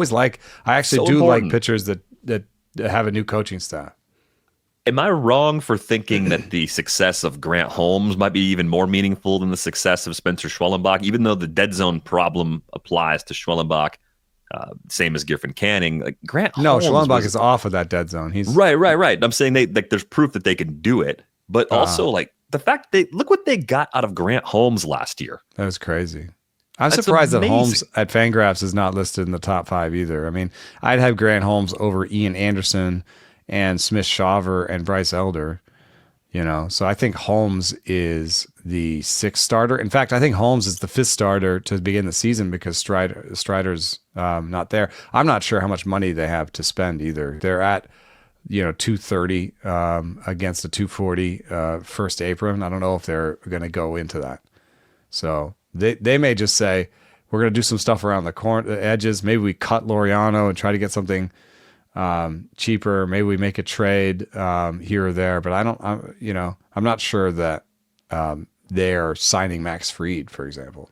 actually do like pitchers that have a new coaching staff. Am I wrong for thinking that the success of Grant Holmes might be even more meaningful than the success of Spencer Schwellenbach, even though the dead zone problem applies to Schwellenbach? Same as Griffin Canning. Like Grant Holmes. No, Schwellenbach is off of that dead zone. He's right. I'm saying there's proof that they can do it, but also the fact look what they got out of Grant Holmes last year. That was crazy. I'm surprised that Holmes at Fangraphs is not listed in the top 5 either. I mean, I'd have Grant Holmes over Ian Anderson and Smith Shawver and Bryce Elder. So I think Holmes is the 6th starter. In fact, I think Holmes is the 5th starter to begin the season because Strider's not there. I'm not sure how much money they have to spend either. They're at, 230 against a 240 first apron. I don't know if they're going to go into that. So they may just say, we're going to do some stuff around the edges. Maybe we cut Laureano and try to get something cheaper. Maybe we make a trade here or there, but I'm not sure that they are signing Max Fried, for example,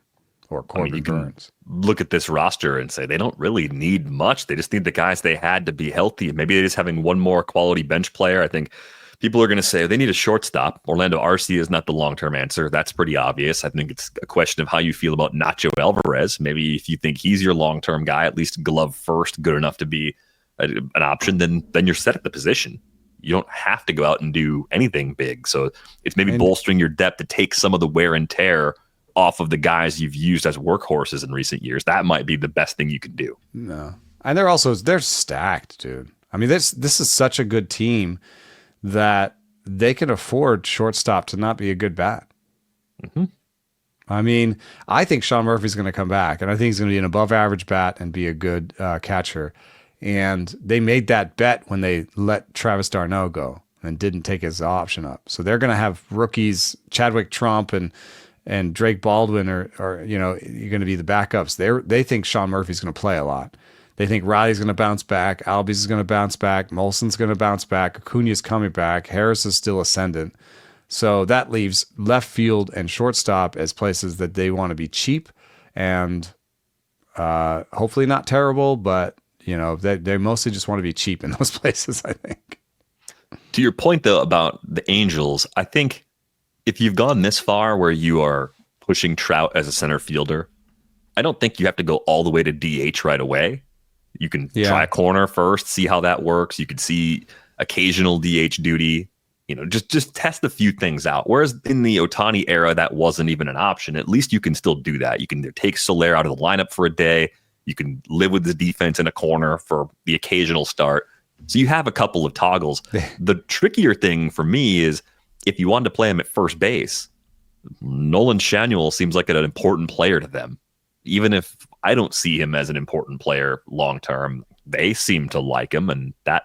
or Corbin Burns. Look at this roster and say they don't really need much. They just need the guys they had to be healthy. Maybe they're just having one more quality bench player. I think people are going to say they need a shortstop. Orlando Arcia is not the long-term answer. That's pretty obvious. I think it's a question of how you feel about Nacho Alvarez. Maybe if you think he's your long-term guy, at least glove first, good enough to be an option, then you're set at the position. You don't have to go out and do anything big. So it's maybe bolstering your depth to take some of the wear and tear off of the guys you've used as workhorses in recent years. That might be the best thing you can do. No. And they're stacked, dude. I mean, this is such a good team that they can afford shortstop to not be a good bat. Mm-hmm. I mean, I think Sean Murphy's going to come back, and I think he's going to be an above-average bat and be a good catcher. And they made that bet when they let Travis d'Arnaud go and didn't take his option up. So they're going to have rookies, Chadwick Trump and Drake Baldwin are you're going to be the backups. They think Sean Murphy's going to play a lot. They think Riley's going to bounce back. Albies is going to bounce back. Molson's going to bounce back. Acuña's coming back. Harris is still ascendant. So that leaves left field and shortstop as places that they want to be cheap and hopefully not terrible, but they mostly just want to be cheap in those places, I think. To your point, though, about the Angels, I think if you've gone this far where you are pushing Trout as a center fielder, I don't think you have to go all the way to DH right away. You can try a corner first, see how that works. You could see occasional DH duty, just test a few things out. Whereas in the Ohtani era, that wasn't even an option. At least you can still do that. You can take Soler out of the lineup for a day. You can live with the defense in a corner for the occasional start. So you have a couple of toggles. The trickier thing for me is if you wanted to play him at first base, Nolan Schanuel seems like an important player to them. Even if I don't see him as an important player long term, they seem to like him, and that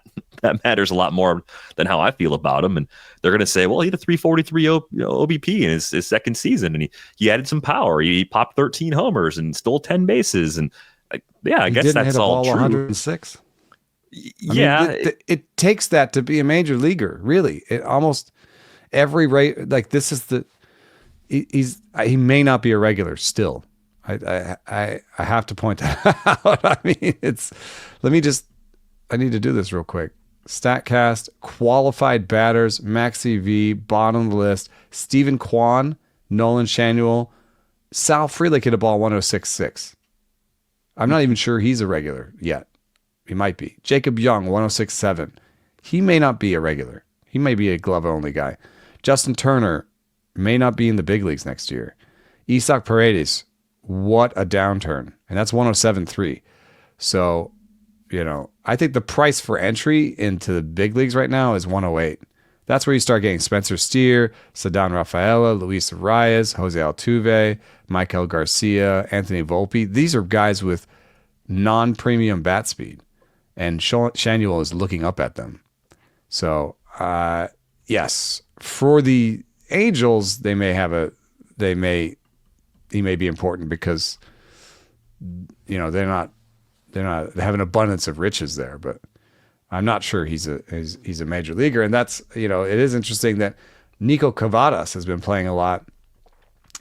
matters a lot more than how I feel about him. And they're going to say, well, he had a 343 OBP in his second season, and he added some power. He popped 13 homers and stole 10 bases, and I guess that's all true. 106. Yeah, it takes that to be a major leaguer. Really, it almost every like this is he may not be a regular still. I have to point that out. I mean, I need to do this real quick. StatCast, qualified batters, Max EV, bottom of the list. Stephen Kwan, Nolan Schanuel, Sal Frelick hit a ball 106.6. I'm not even sure he's a regular yet. He might be. Jacob Young, 106.7. He may not be a regular. He may be a glove-only guy. Justin Turner may not be in the big leagues next year. Isaac Paredes, what a downturn. And that's 107.3. So, I think the price for entry into the big leagues right now is 108. That's where you start getting Spencer Steer, Ceddanne Rafaela, Luis Arias, Jose Altuve, Michael Garcia, Anthony Volpe. These are guys with non-premium bat speed. And Schanuel is looking up at them. So, yes, for the Angels, he may be important because they have an abundance of riches there, but I'm not sure he's a major leaguer. And that's, it is interesting that Nico Cavadas has been playing a lot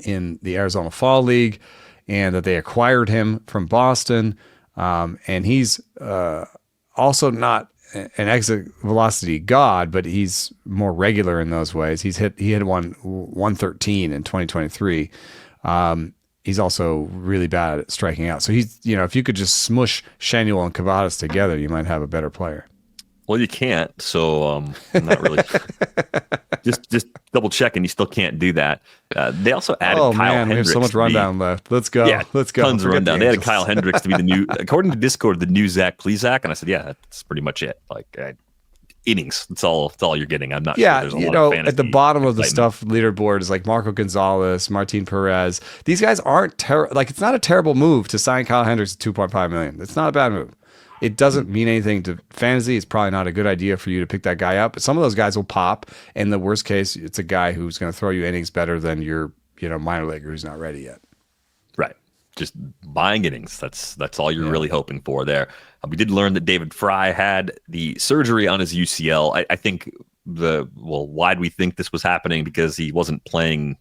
in the Arizona Fall League and that they acquired him from Boston. And he's also not an exit velocity god, but he's more regular in those ways. He hit 113 in 2023. He's also really bad at striking out. So he's, if you could just smush Schanuel and Cavadas together, you might have a better player. Well, you can't. So not really. just double checking. You still can't do that. They also added Kyle Hendricks. We have so much rundown left. Let's go. Yeah, let's go. Tons of rundown. They added Kyle Hendricks to be the new, according to Discord, the new Zach Plesac. And I said, yeah, that's pretty much it. Like innings. That's all you're getting. I'm not sure there's a lot of fantasy at the bottom of the stuff leaderboard is like Marco Gonzalez, Martin Perez. These guys aren't terrible. Like, it's not a terrible move to sign Kyle Hendricks at $2.5 million. It's not a bad move. It doesn't mean anything to fantasy. It's probably not a good idea for you to pick that guy up. But some of those guys will pop. In the worst case, it's a guy who's going to throw you innings better than your minor leaguer who's not ready yet. Right. Just buying innings. That's all you're really hoping for there. We did learn that David Fry had the surgery on his UCL. I think why do we think this was happening? Because he wasn't playing,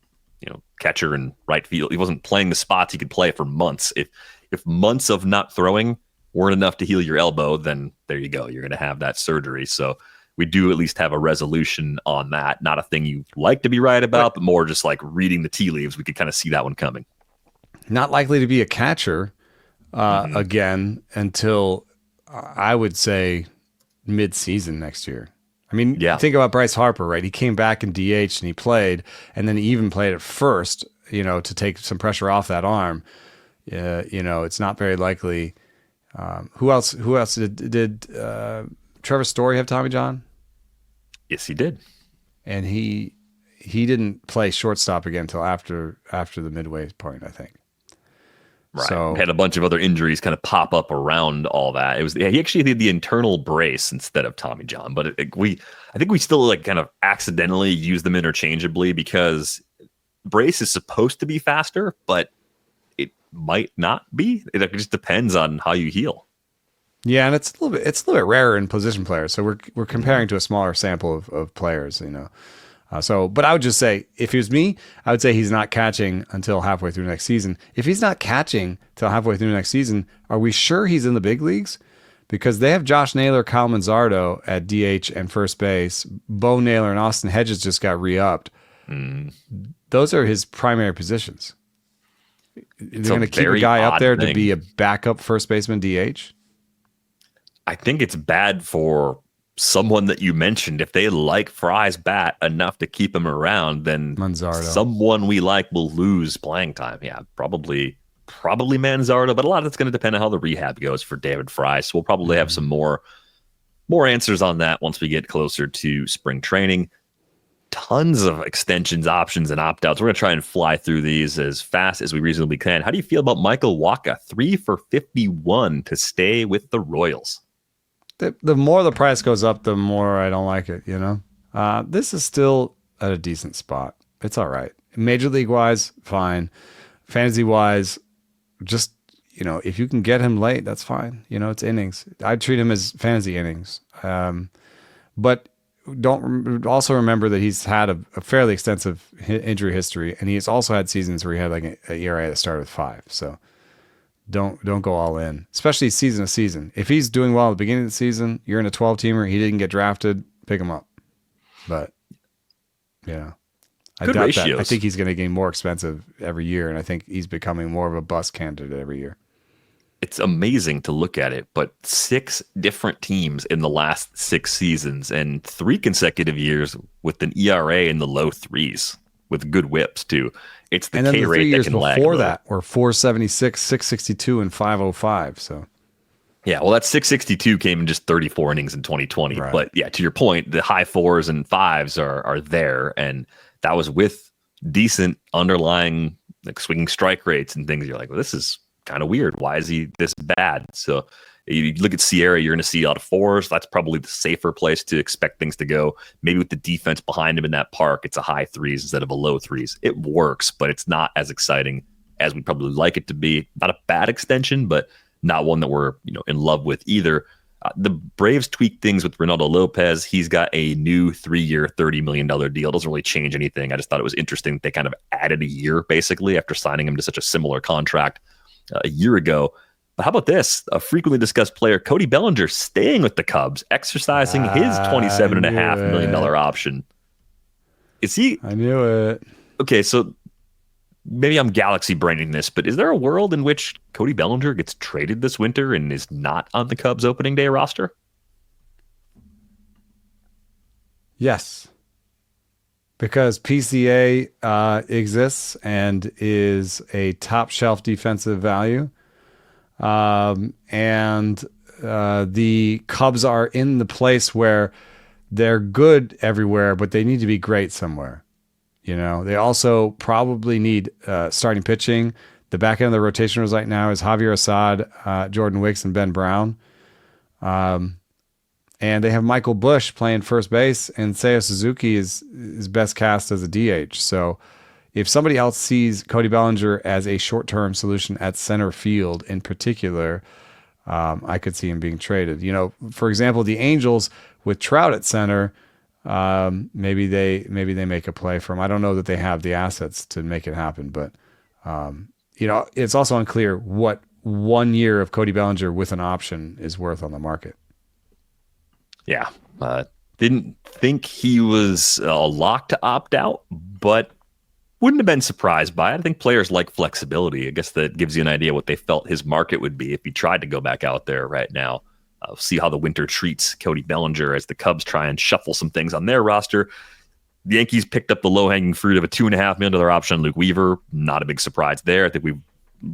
catcher and right field. He wasn't playing the spots he could play for months. If months of not throwing weren't enough to heal your elbow, then there you go. You're going to have that surgery. So we do at least have a resolution on that. Not a thing you like to be right about, but more just like reading the tea leaves. We could kind of see that one coming. Not likely to be a catcher again until I would say mid-season next year. I mean, think about Bryce Harper, right? He came back in DH and he played, and then he even played at first, to take some pressure off that arm. It's not very likely. Who else did Trevor Story have Tommy John? Yes, he did. And he didn't play shortstop again until after the midway point, I think. Right. So had a bunch of other injuries kind of pop up around all that. It was he actually did the internal brace instead of Tommy John, but I think we still like kind of accidentally use them interchangeably because brace is supposed to be faster, but it might not be. It just depends on how you heal. Yeah, and it's a little bit rarer in position players. So we're comparing to a smaller sample of players, you know. But I would just say, if it was me, I would say he's not catching until halfway through next season. If he's not catching till halfway through next season, are we sure he's in the big leagues? Because they have Josh Naylor, Kyle Manzardo at DH and first base. Bo Naylor and Austin Hedges just got re-upped. Those are his primary positions. They're going to keep a guy up there to be a backup first baseman DH? I think it's bad for someone that you mentioned. If they like Fry's bat enough to keep him around, then Manzardo. Someone we like will lose playing time. Yeah, probably Manzardo, but a lot of it's going to depend on how the rehab goes for David Fry. So we'll probably have some more answers on that once we get closer to spring training. Tons of extensions, options, and opt-outs. We're going to try and fly through these as fast as we reasonably can. How do you feel about Michael Wacha, 3 for 51 to stay with the Royals? The more the price goes up, the more I don't like it, you know? This is still at a decent spot. It's all right. Major League-wise, fine. Fantasy-wise, just, you know, if you can get him late, that's fine. You know, it's innings. I treat him as fantasy innings. But don't also remember that he's had a fairly extensive injury history, and he's also had seasons where he had like a ERA that started with 5. So don't go all in, especially season to season. If he's doing well at the beginning of the season, you're in a 12-teamer, he didn't get drafted, pick him up. But yeah, I good doubt ratios. that. I think he's going to get more expensive every year, and I think he's becoming more of a bust candidate every year. It's amazing to look at it, but 6 different teams in the last 6 seasons and 3 consecutive years with an ERA in the low 3s with good whips too. It's the K rate that can lag. Before that were 476, 662, and 505. So yeah, well, that 662 came in just 34 innings in 2020. Right. But yeah, to your point, the high 4s and 5s are there, and that was with decent underlying like swinging strike rates and things. You're like, well, this is kind of weird. Why is he this bad? So you look at Sierra, you're going to see a lot of 4s. That's probably the safer place to expect things to go. Maybe with the defense behind him in that park, it's a high 3s instead of a low 3s. It works, but it's not as exciting as we probably like it to be. Not a bad extension, but not one that we're in love with either. The Braves tweaked things with Ronaldo Lopez. He's got a new 3-year, $30 million deal. It doesn't really change anything. I just thought it was interesting that they kind of added a year basically after signing him to such a similar contract a year ago. But how about this? A frequently discussed player, Cody Bellinger, staying with the Cubs, exercising his $27.5 million option. Is he? I knew it. Okay, so maybe I'm galaxy braining this, but is there a world in which Cody Bellinger gets traded this winter and is not on the Cubs opening day roster? Yes. Because PCA exists and is a top shelf defensive value. And the Cubs are in the place where they're good everywhere, but they need to be great somewhere. They also probably need starting pitching. The back end of the rotation right now is Javier Assad, Jordan Wicks, and Ben Brown. And they have Michael Busch playing first base, and Seiya Suzuki is best cast as a DH. So if somebody else sees Cody Bellinger as a short-term solution at center field in particular, I could see him being traded. For example, the Angels with Trout at center, maybe they make a play for him. I don't know that they have the assets to make it happen, but it's also unclear what 1 year of Cody Bellinger with an option is worth on the market. Yeah, didn't think he was a lock to opt out, but wouldn't have been surprised by it. I think players like flexibility. I guess that gives you an idea what they felt his market would be if he tried to go back out there right now. See how the winter treats Cody Bellinger as the Cubs try and shuffle some things on their roster. The Yankees picked up the low-hanging fruit of a $2.5 million option on Luke Weaver. Not a big surprise there. I think we've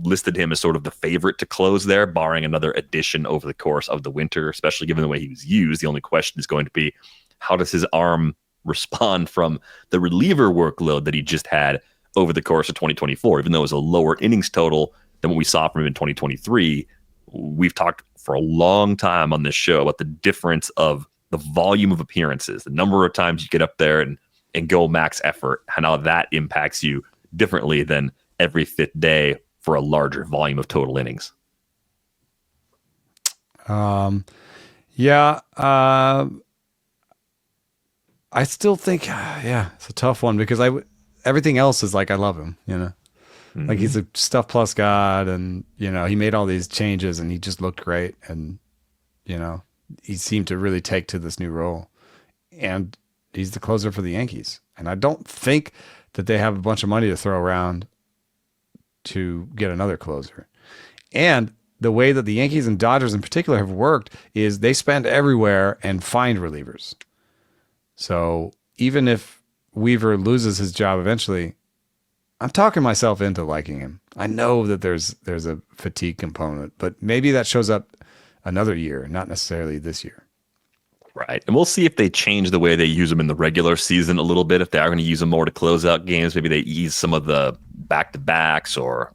listed him as sort of the favorite to close there, barring another addition over the course of the winter, especially given the way he was used. The only question is going to be how does his arm respond from the reliever workload that he just had over the course of 2024, even though it was a lower innings total than what we saw from him in 2023. We've talked for a long time on this show about the difference of the volume of appearances, the number of times you get up there and go max effort, and how that impacts you differently than every fifth day for a larger volume of total innings. I still think, it's a tough one because everything else is like, I love him, like he's a stuff plus god, and he made all these changes and he just looked great, and he seemed to really take to this new role, and he's the closer for the Yankees. And I don't think that they have a bunch of money to throw around to get another closer. And the way that the Yankees and Dodgers in particular have worked is they spend everywhere and find relievers. So even if Weaver loses his job eventually, I'm talking myself into liking him. I know that there's a fatigue component, but maybe that shows up another year, not necessarily this year. Right. And we'll see if they change the way they use them in the regular season a little bit. If they are going to use them more to close out games, maybe they ease some of the back-to-backs or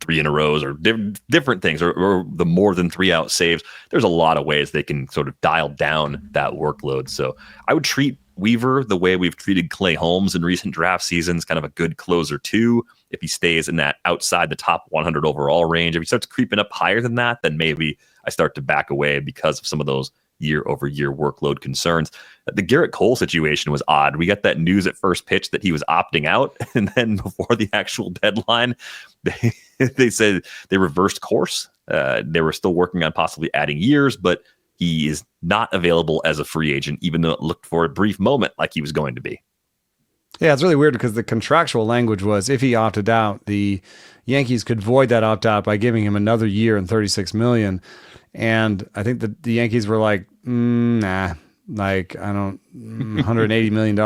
3 in a rows or different things, or the more than 3 out saves. There's a lot of ways they can sort of dial down that workload. So I would treat Weaver the way we've treated Clay Holmes in recent draft seasons, kind of a good closer too. If he stays in that outside the top 100 overall range, if he starts creeping up higher than that, then maybe I start to back away because of some of those year-over-year workload concerns. The Garrett Cole situation was odd. We got that news at first pitch that he was opting out, and then before the actual deadline, they said they reversed course. They were still working on possibly adding years, but he is not available as a free agent, even though it looked for a brief moment like he was going to be. Yeah, it's really weird because the contractual language was if he opted out, the Yankees could void that opt-out by giving him another year and $36 million. And I think the Yankees were like, nah, like I don't, $180 million,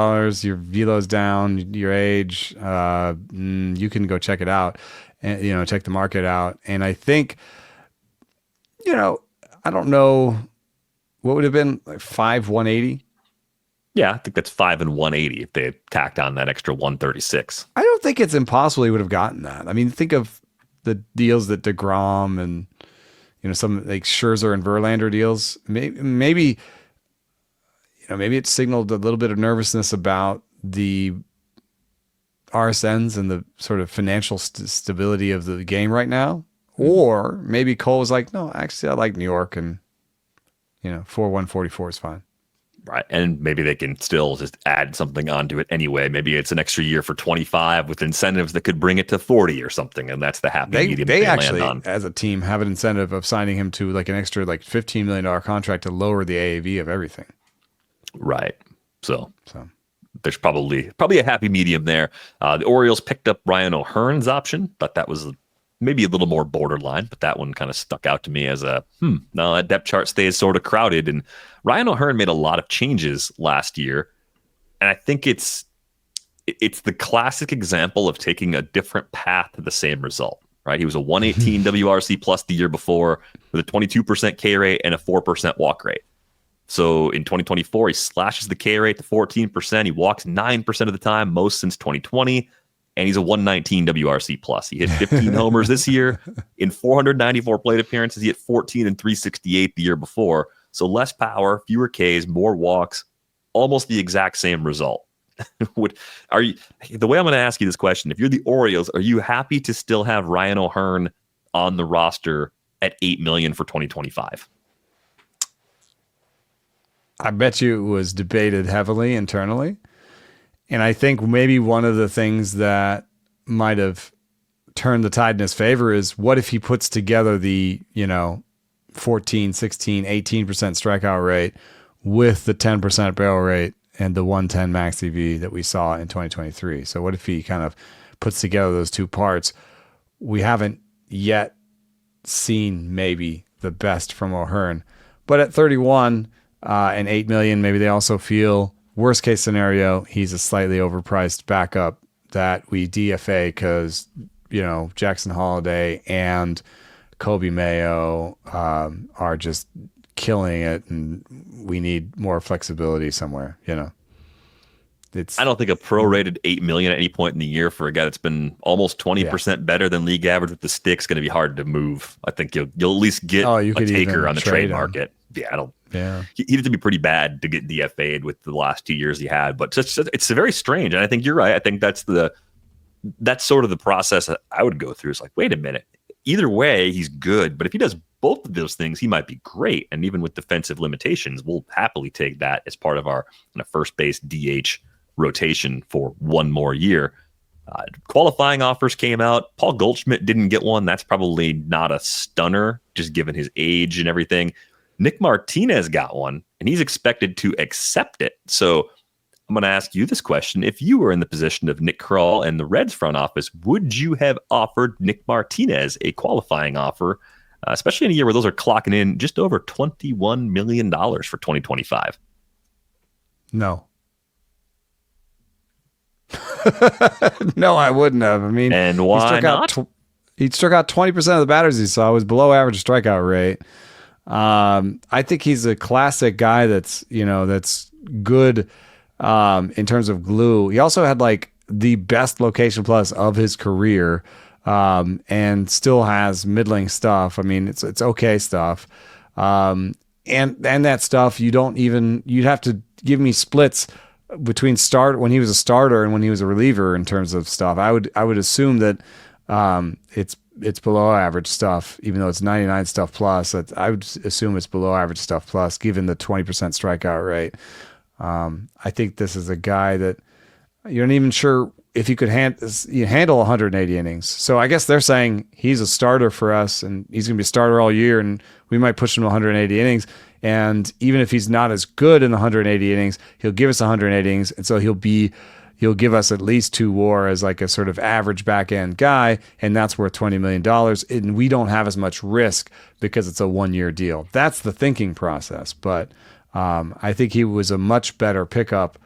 your velo's down, your age, you can go check it out and, check the market out. And I think, I don't know, what would have been like 180? Yeah, I think that's 5 and 180 if they had tacked on that extra 136. I don't think it's impossible he would have gotten that. I mean, think of the deals that DeGrom and some like Scherzer and Verlander deals. Maybe it signaled a little bit of nervousness about the RSNs and the sort of financial stability of the game right now. Or maybe Cole was like, no, actually I like New York, and 4-1-44 is fine. Right. And maybe they can still just add something onto it anyway. Maybe it's an extra year for 25 with incentives that could bring it to 40 or something. And that's the happy medium they actually, land on. As a team, have an incentive of signing him to like an extra like $15 million contract to lower the AAV of everything. Right. So there's probably a happy medium there. The Orioles picked up Ryan O'Hearn's option. Thought that was maybe a little more borderline, but that one kind of stuck out to me as no, that depth chart stays sort of crowded. And Ryan O'Hearn made a lot of changes last year. And I think it's the classic example of taking a different path to the same result, right? He was a 118 WRC plus the year before with a 22% K rate and a 4% walk rate. So in 2024, he slashes the K rate to 14%. He walks 9% of the time, most since 2020. And he's a 119 WRC plus. He hit 15 homers this year. In 494 plate appearances, he hit 14 and 368 the year before. So less power, fewer Ks, more walks, almost the exact same result. The way I'm going to ask you this question, if you're the Orioles, are you happy to still have Ryan O'Hearn on the roster at $8 million for 2025? I bet you it was debated heavily internally. And I think maybe one of the things that might have turned the tide in his favor is what if he puts together the, 14, 16, 18% strikeout rate with the 10% barrel rate and the 110 max EV that we saw in 2023. So what if he kind of puts together those two parts? We haven't yet seen maybe the best from O'Hearn, but at 31 and 8 million, maybe they also feel worst case scenario, he's a slightly overpriced backup that we DFA because, Jackson Holiday and Kobe Mayo are just killing it and we need more flexibility somewhere, I don't think a prorated $8 million at any point in the year for a guy that's been almost 20% better than league average with the stick's going to be hard to move. I think you'll at least get a taker on the trade market. Yeah, he needed to be pretty bad to get DFA'd with the last 2 years he had, but it's very strange. And I think you're right. I think that's sort of the process that I would go through. It's like, wait a minute. Either way, he's good, but if he does both of those things, he might be great. And even with defensive limitations, we'll happily take that as part of our first base DH rotation for one more year. Qualifying offers came out. Paul Goldschmidt didn't get one. That's probably not a stunner, just given his age and everything. Nick Martinez got one, and he's expected to accept it. So I'm going to ask you this question. If you were in the position of Nick Krall and the Reds front office, would you have offered Nick Martinez a qualifying offer, especially in a year where those are clocking in just over $21 million for 2025? No. No, I wouldn't have. I mean, and why not? He struck out 20% of the batters he saw. It was below average strikeout rate. I think he's a classic guy that's good in terms of glue. He also had like the best location plus of his career, and still has middling stuff. I mean, it's okay stuff. And that stuff you'd have to give me splits between when he was a starter and when he was a reliever in terms of stuff. I would assume that it's below average stuff, even though it's 99 stuff plus. I would assume it's below average stuff plus, given the 20% strikeout rate. I think this is a guy that you're not even sure if he could handle 180 innings. So I guess they're saying he's a starter for us and he's going to be a starter all year, and we might push him to 180 innings. And even if he's not as good in the 180 innings, he'll give us 180 innings. And so he'll give us at least 2 WAR as like a sort of average back end guy. And that's worth $20 million. And we don't have as much risk because it's a 1-year deal. That's the thinking process. But I think he was a much better pickup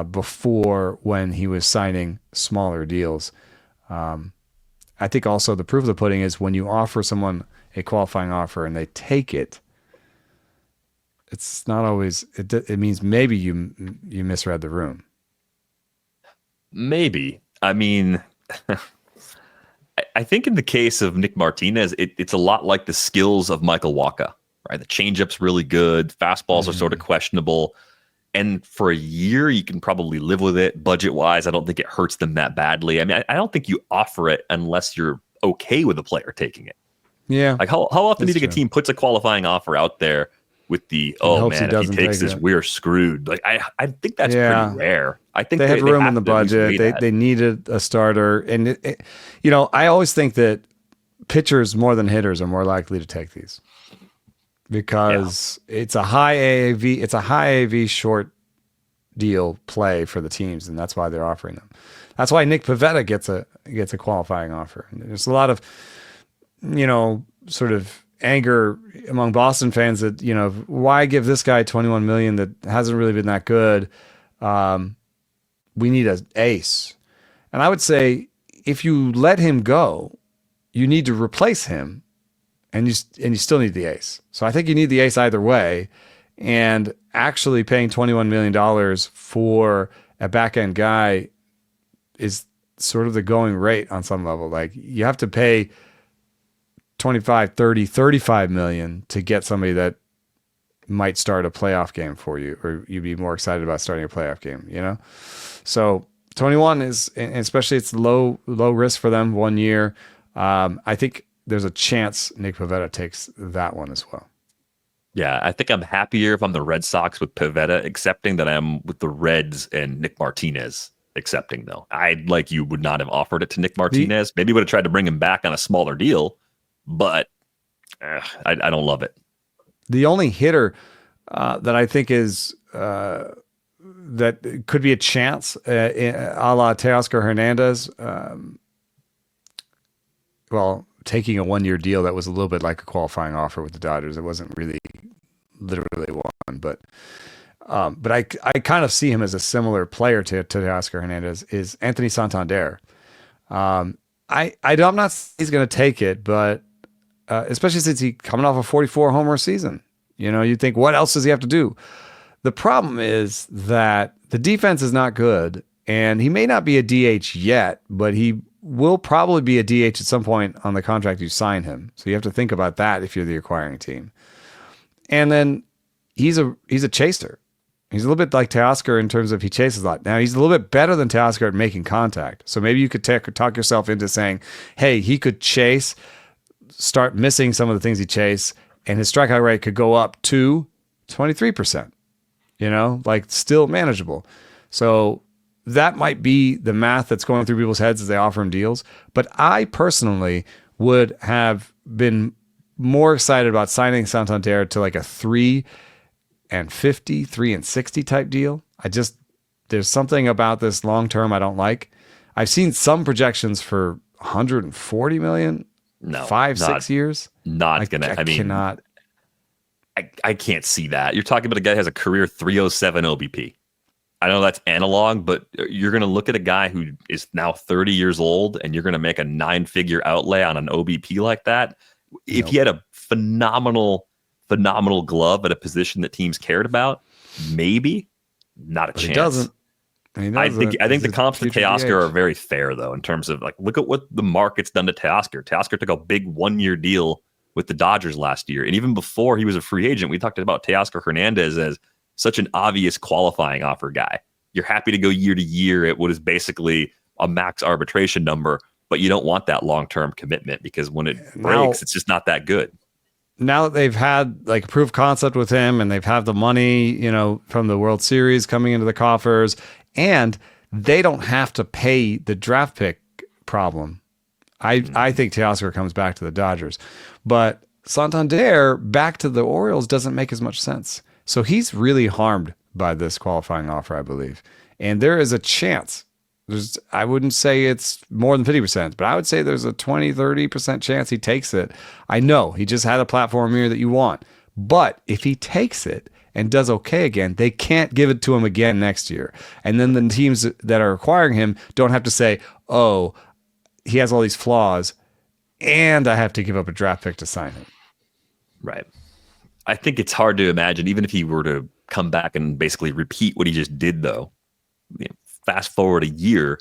before, when he was signing smaller deals. I think also the proof of the pudding is when you offer someone a qualifying offer and they take it, it's not always, it means maybe you misread the room. Maybe. I mean, I think in the case of Nick Martinez, it's a lot like the skills of Michael Wacha, right? The changeup's really good. Fastballs are sort of questionable. And for a year, you can probably live with it. Budget-wise, I don't think it hurts them that badly. I mean, I don't think you offer it unless you're okay with the player taking it. Yeah. Like how often do you think a team puts a qualifying offer out there with the, if he takes this, we're screwed? Like I think that's pretty rare. I think they had room in the budget. They needed a starter. And I always think that pitchers more than hitters are more likely to take these, because it's a high AAV. It's a high AAV short deal play for the teams, and that's why they're offering them. That's why Nick Pivetta gets a qualifying offer. And there's a lot of sort of anger among Boston fans that why give this guy $21 million that hasn't really been that good. We need an ace, and I would say if you let him go, you need to replace him. And you still need the ace. So I think you need the ace either way. And actually paying $21 million for a back-end guy is sort of the going rate on some level. Like, you have to pay 25, 30, 35 million to get somebody that might start a playoff game for you, or you'd be more excited about starting a playoff game, So 21 is, especially it's low risk for them 1 year. I think there's a chance Nick Pivetta takes that one as well. Yeah, I think I'm happier if I'm the Red Sox with Pivetta accepting than I am with the Reds and Nick Martinez accepting, though. I, like you, would not have offered it to Nick Martinez. Maybe would have tried to bring him back on a smaller deal, but I don't love it. The only hitter that I think is that could be a chance, a la Teoscar Hernandez, taking a 1-year deal that was a little bit like a qualifying offer with the Dodgers. It wasn't really literally one, but I kind of see him as a similar player to Teoscar Hernandez is Anthony Santander. I'm not saying he's going to take it, but especially since he's coming off a 44 homer season, You think, what else does he have to do? The problem is that the defense is not good, and he may not be a DH yet, but he will probably be a DH at some point on the contract you sign him. So you have to think about that if you're the acquiring team. And then he's a chaser. He's a little bit like Teoscar in terms of he chases a lot. Now, he's a little bit better than Teoscar at making contact. So maybe you could talk yourself into saying, hey, he could chase, start missing some of the things he chased, and his strikeout rate could go up to 23%. Still manageable. So that might be the math that's going through people's heads as they offer him deals. But I personally would have been more excited about signing Santander to like a 3 and 50, 3 and 60 type deal. There's something about this long term I don't like. I've seen some projections for 140 million, no, 6 years. Not gonna. I mean, cannot. I can't see that. You're talking about a guy who has a career 307 OBP. I know that's analog, but you're going to look at a guy who is now 30 years old and you're going to make a 9-figure outlay on an OBP like that. If he had a phenomenal glove at a position that teams cared about, maybe. Not a chance. He doesn't. I think the comps to Teoscar are very fair, though, in terms of look at what the market's done to Teoscar. Teoscar took a big 1-year deal with the Dodgers last year. And even before he was a free agent, we talked about Teoscar Hernandez as such an obvious qualifying offer guy. You're happy to go year to year at what is basically a max arbitration number, but you don't want that long-term commitment because when it breaks, it's just not that good. Now that they've had proof of concept with him and they've had the money, from the World Series coming into the coffers, and they don't have to pay the draft pick problem. I think Teoscar comes back to the Dodgers, but Santander back to the Orioles doesn't make as much sense. So he's really harmed by this qualifying offer, I believe. And there is a chance. I wouldn't say it's more than 50%, but I would say there's a 20, 30% chance he takes it. I know he just had a platform here that you want, but if he takes it and does okay again, they can't give it to him again next year. And then the teams that are acquiring him don't have to say, oh, he has all these flaws and I have to give up a draft pick to sign him. Right. I think it's hard to imagine, even if he were to come back and basically repeat what he just did, though. Fast forward a year.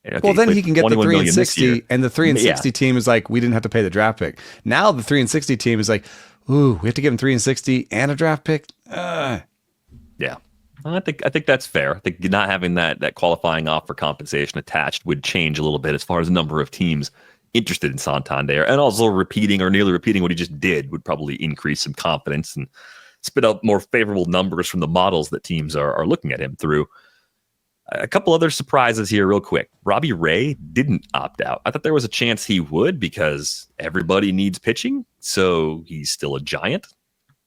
Okay, well, then he can get the 3 and 60, and the 3 and 60 team is like, we didn't have to pay the draft pick. Now the 3 and 60 team is like, ooh, we have to give him 3 and 60 and a draft pick. Yeah, I think that's fair. I think not having that qualifying offer compensation attached would change a little bit as far as the number of teams interested in Santander, and also repeating or nearly repeating what he just did would probably increase some confidence and spit out more favorable numbers from the models that teams are looking at him through. A couple other surprises here real quick. Robbie Ray didn't opt out. I thought there was a chance he would because everybody needs pitching, so he's still a Giant.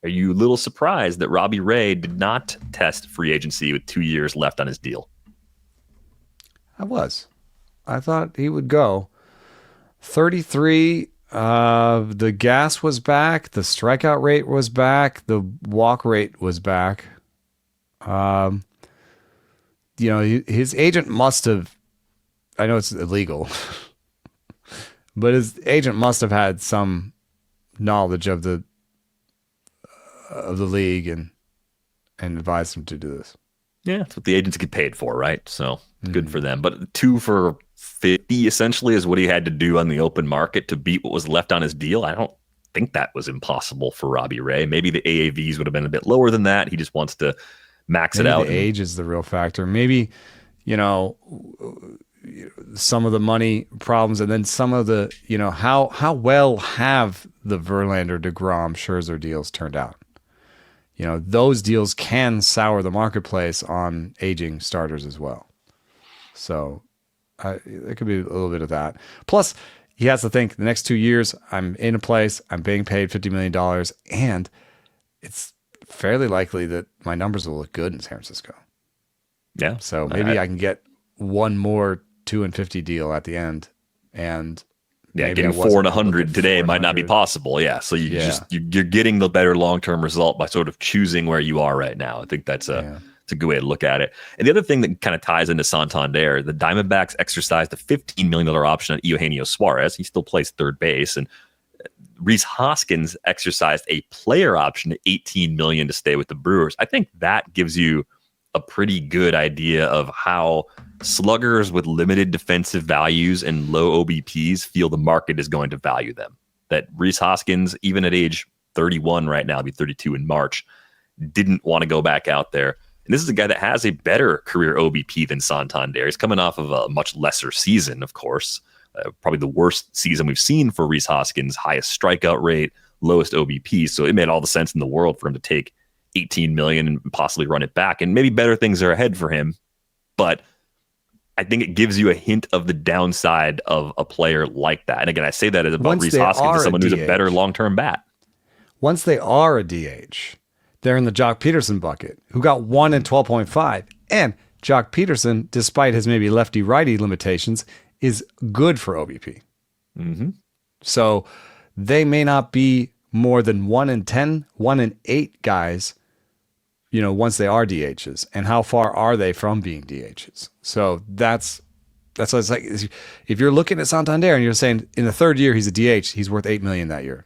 Are you a little surprised that Robbie Ray did not test free agency with 2 years left on his deal? I was. I thought he would go. 33, the gas was back, the strikeout rate was back, the walk rate was back. His agent must have, I know it's illegal, but his agent must have had some knowledge of the league and advised him to do this. Yeah, that's what the agents get paid for, right? So good for them. But 2 for 50 essentially is what he had to do on the open market to beat what was left on his deal. I don't think that was impossible for Robbie Ray. Maybe the AAVs would have been a bit lower than that. He just wants to max it out. The age is the real factor. Maybe, some of the money problems and then some of the, how well have the Verlander, DeGrom, Scherzer deals turned out? Those deals can sour the marketplace on aging starters as well. So there could be a little bit of that. Plus, he has to think the next 2 years, I'm in a place, I'm being paid $50 million, and it's fairly likely that my numbers will look good in San Francisco. Yeah. So maybe I can get one more 2 and 50 deal at the end. And getting 4 and 100 today might not be possible. Yeah. So you're getting the better long-term result by sort of choosing where you are right now. I think that's it's a good way to look at it. And the other thing that kind of ties into Santander, the Diamondbacks exercised a $15 million option on Eugenio Suarez. He still plays third base. And Rhys Hoskins exercised a player option at $18 million to stay with the Brewers. I think that gives you a pretty good idea of how sluggers with limited defensive values and low OBPs feel the market is going to value them. That Rhys Hoskins, even at age 31 right now, he'll be 32 in March, didn't want to go back out there. And this is a guy that has a better career OBP than Santander. He's coming off of a much lesser season, of course. Probably the worst season we've seen for Rhys Hoskins, highest strikeout rate, lowest OBP. So it made all the sense in the world for him to take $18 million and possibly run it back. And maybe better things are ahead for him. But I think it gives you a hint of the downside of a player like that. And again, I say that as about Rhys Hoskins, as someone who's a better long-term bat. Once they are a DH, they're in the Jock Peterson bucket, who got 1 and 12.5. And Jock Peterson, despite his maybe lefty-righty limitations, is good for OBP. Mm-hmm. So they may not be more than 1 in 10, 1 in 8 guys, once they are DHs. And how far are they from being DHs? So that's what it's like. If you're looking at Santander and you're saying in the third year he's a DH, he's worth $8 million that year.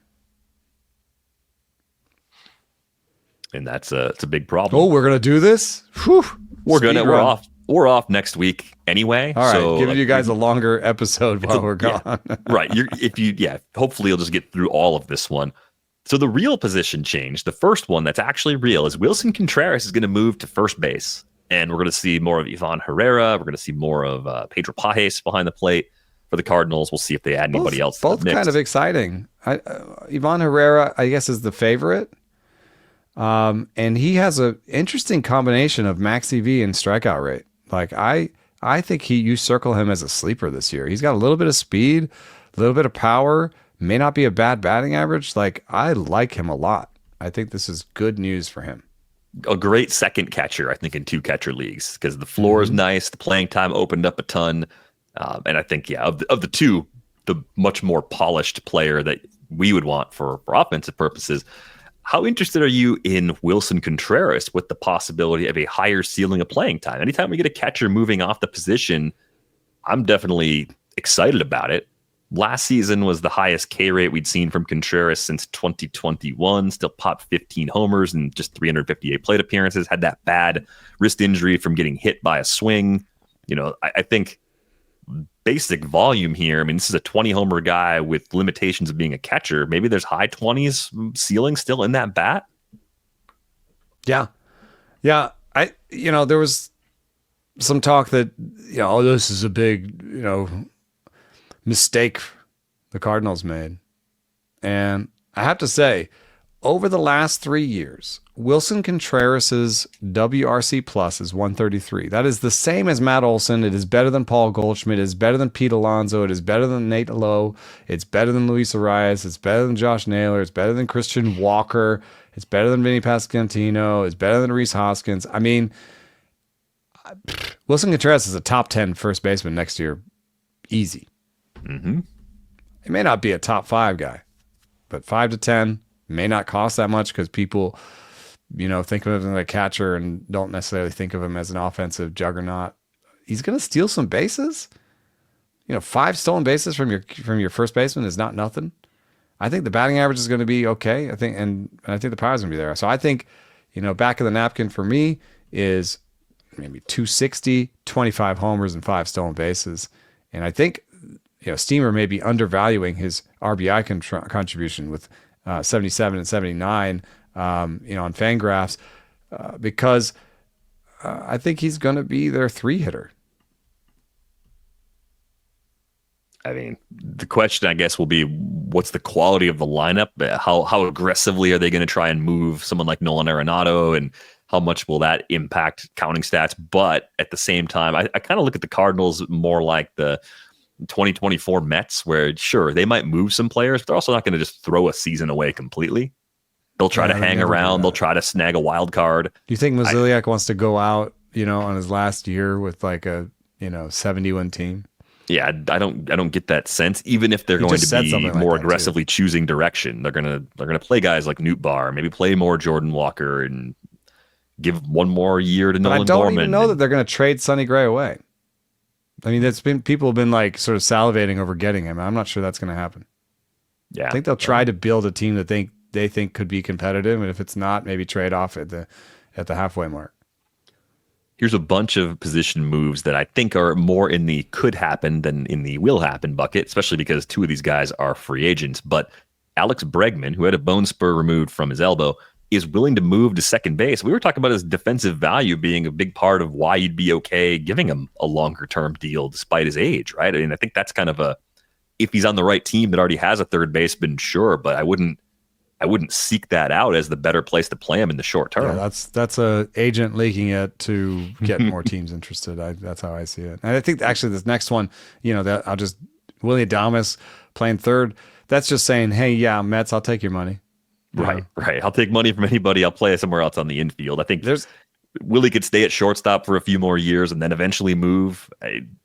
And it's a big problem. Oh, we're gonna do this? Whew. We're off next week anyway. All right, so giving you guys a longer episode while we're gone. Yeah, right. Hopefully you'll just get through all of this one. So the real position change, the first one that's actually real, is Willson Contreras is going to move to first base. And we're going to see more of Ivan Herrera. We're going to see more of Pedro Pajes behind the plate for the Cardinals. We'll see if they add anybody else. Both kind of exciting. Ivan Herrera, I guess, is the favorite. And he has an interesting combination of max EV and strikeout rate. Like I think you circle him as a sleeper this year. He's got a little bit of speed, a little bit of power, may not be a bad batting average. Like I like him a lot. I think this is good news for him. A great second catcher, I think, in 2-catcher leagues because the floor is nice. The playing time opened up a ton. And I think, of the two, the much more polished player that we would want for offensive purposes. How interested are you in Willson Contreras with the possibility of a higher ceiling of playing time? Anytime we get a catcher moving off the position, I'm definitely excited about it. Last season was the highest K rate we'd seen from Contreras since 2021. Still popped 15 homers and just 358 plate appearances. Had that bad wrist injury from getting hit by a swing. I think basic volume here. I mean, this is a 20-homer guy with limitations of being a catcher. Maybe there's high 20s ceiling still in that bat. Yeah. There was some talk that, this is a big, mistake the Cardinals made. And I have to say, over the last 3 years, Willson Contreras's WRC plus is 133. That is the same as Matt Olson. It is better than Paul Goldschmidt. It is better than Pete Alonso. It is better than Nate Lowe. It's better than Luis Arias. It's better than Josh Naylor. It's better than Christian Walker. It's better than Vinny Pasquantino. It's better than Rhys Hoskins. I mean, Willson Contreras is a top 10 first baseman next year. Easy. Mm-hmm. He may not be a top 5 guy, but 5 to 10 may not cost that much because people, think of him as a catcher and don't necessarily think of him as an offensive juggernaut. He's going to steal some bases. 5 stolen bases from your first baseman is not nothing. I think the batting average is going to be okay. I think the power is going to be there. So I think, back of the napkin for me is maybe 260, 25 homers and 5 stolen bases. And I think, Steamer may be undervaluing his RBI contribution with 77 and 79, on Fangraphs, because I think he's going to be their 3-hitter. I mean, the question, I guess, will be what's the quality of the lineup? How aggressively are they going to try and move someone like Nolan Arenado, and how much will that impact counting stats? But at the same time, I kind of look at the Cardinals more like the 2024 Mets, where sure, they might move some players, but they're also not going to just throw a season away completely. They'll try to hang around. They'll try to snag a wild card. Do you think Mozeliak wants to go out, on his last year with like a, 70-win team? Yeah, I don't get that sense. Even if they're going to be more aggressively choosing direction, they're gonna play guys like Newt Barr, maybe play more Jordan Walker, and give one more year to Nolan Gorman. I don't even know that they're going to trade Sonny Gray away. I mean, people have been like sort of salivating over getting him. I'm not sure that's going to happen. Yeah. I think they'll try to build a team that they think could be competitive, and if it's not, maybe trade off at the halfway mark. Here's a bunch of position moves that I think are more in the could happen than in the will happen bucket, especially because two of these guys are free agents. But Alex Bregman, who had a bone spur removed from his elbow, is willing to move to second base. We were talking about his defensive value being a big part of why you'd be okay giving him a longer term deal despite his age, right? I mean, I think that's kind of if he's on the right team that already has a third baseman, sure, but I wouldn't seek that out as the better place to play him in the short term. Yeah, that's a agent leaking it to get more teams interested. That's how I see it. And I think actually this next one, that Willie Adames playing third. That's just saying, hey, yeah, Mets, I'll take your money. Right. I'll take money from anybody. I'll play somewhere else on the infield. I think Willie could stay at shortstop for a few more years and then eventually move,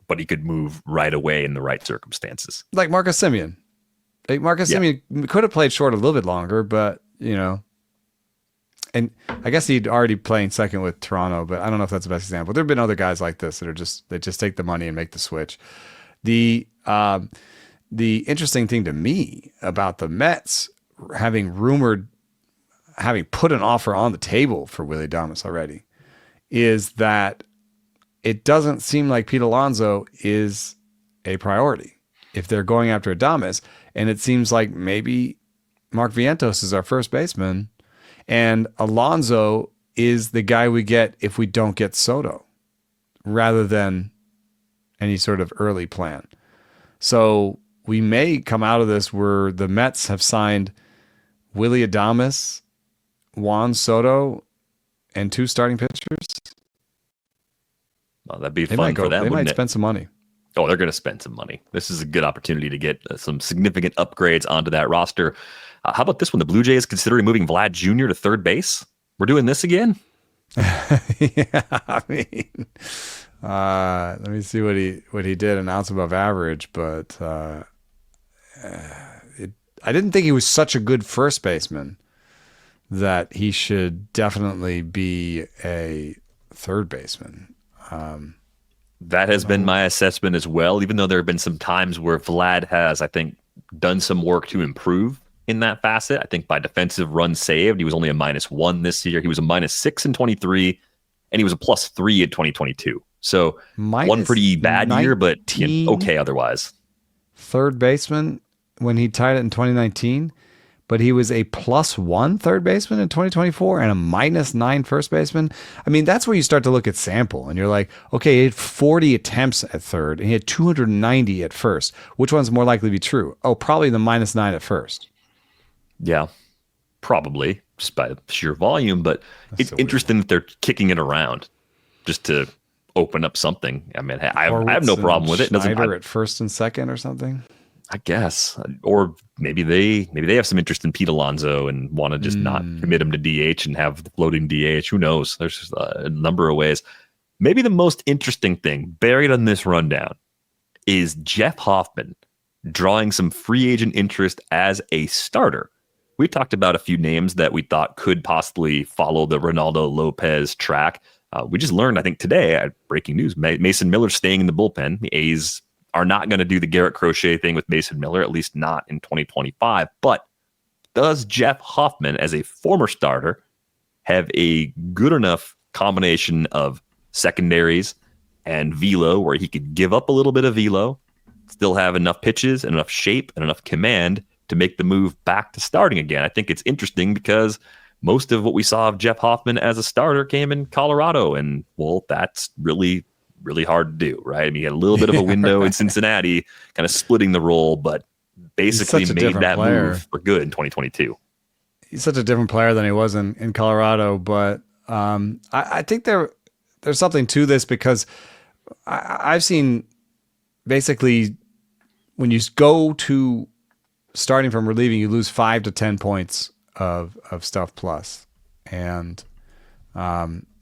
but he could move right away in the right circumstances. Like Marcus Semien. Semien could have played short a little bit longer, but, and I guess he'd already playing second with Toronto, but I don't know if that's the best example. There have been other guys like this that they just take the money and make the switch. The interesting thing to me about the Mets having put an offer on the table for Willie Adames already is that it doesn't seem like Pete Alonso is a priority if they're going after Adames. And it seems like maybe Mark Vientos is our first baseman and Alonso is the guy we get if we don't get Soto rather than any sort of early plan. So we may come out of this where the Mets have signed Willie Adames, Juan Soto, and 2 starting pitchers. Well, that'd be fun for them. They might spend some money. Oh, they're going to spend some money. This is a good opportunity to get some significant upgrades onto that roster. How about this one? The Blue Jays considering moving Vlad Jr. to third base. We're doing this again? Yeah, I mean, let me see what he did. An ounce above average, but I didn't think he was such a good first baseman that he should definitely be a third baseman. That has been my assessment as well, even though there have been some times where Vlad has, I think, done some work to improve in that facet. I think by defensive runs saved, he was only a -1 this year. He was a -6 in 23, and he was a +3 in 2022. So one pretty bad year, but okay otherwise. Third baseman when he tied it in 2019, but he was a +1 third baseman in 2024 and a -9 first baseman. I mean, that's where you start to look at sample and you're like, okay, he had 40 attempts at third and he had 290 at first. Which one's more likely to be true? Oh, probably the -9 at first. Yeah, probably just by the sheer volume, but it's so interesting that they're kicking it around just to open up something. I mean, I have no problem with it. Schneider at first and second or something. I guess, or maybe they have some interest in Pete Alonso and want to just not commit him to DH and have the floating DH. Who knows? There's just a number of ways. Maybe the most interesting thing buried on this rundown is Jeff Hoffman drawing some free agent interest as a starter. We talked about a few names that we thought could possibly follow the Ronaldo Lopez track. We just learned, I think today, breaking news, Mason Miller staying in the bullpen. The A's are not going to do the Garrett Crochet thing with Mason Miller, at least not in 2025. But does Jeff Hoffman, as a former starter, have a good enough combination of secondaries and velo where he could give up a little bit of velo, still have enough pitches and enough shape and enough command to make the move back to starting again? I think it's interesting because most of what we saw of Jeff Hoffman as a starter came in Colorado, and well, that's really hard to do, right? I mean, he had a little bit of a window in Cincinnati, kind of splitting the role, but basically made that move for good in 2022. He's such a different player than he was in Colorado, but I think there's something to this because I've seen basically when you go to starting from relieving, you lose 5 to 10 points of stuff plus, and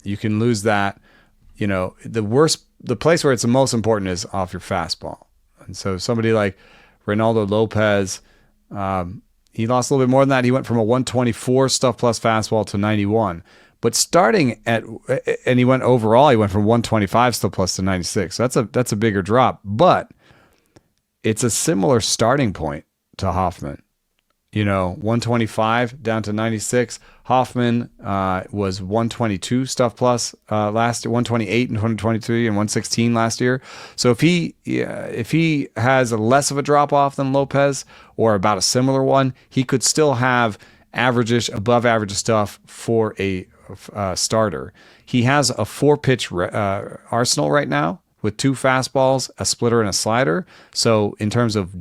you can lose that. You know, the place where it's the most important is off your fastball. And so somebody like Ronaldo Lopez, he lost a little bit more than that. He went from a 124 stuff plus fastball to 91. But and he went from 125 stuff plus to 96. So that's a bigger drop. But it's a similar starting point to Hoffman. 125 down to 96. Hoffman was 122 stuff plus last year, 128 in 2023 and 116 last year. So if he has a less of a drop off than Lopez or about a similar one, he could still have average-ish, above average stuff for a starter. He has a 4-pitch arsenal right now, with 2 fastballs, a splitter, and a slider. So in terms of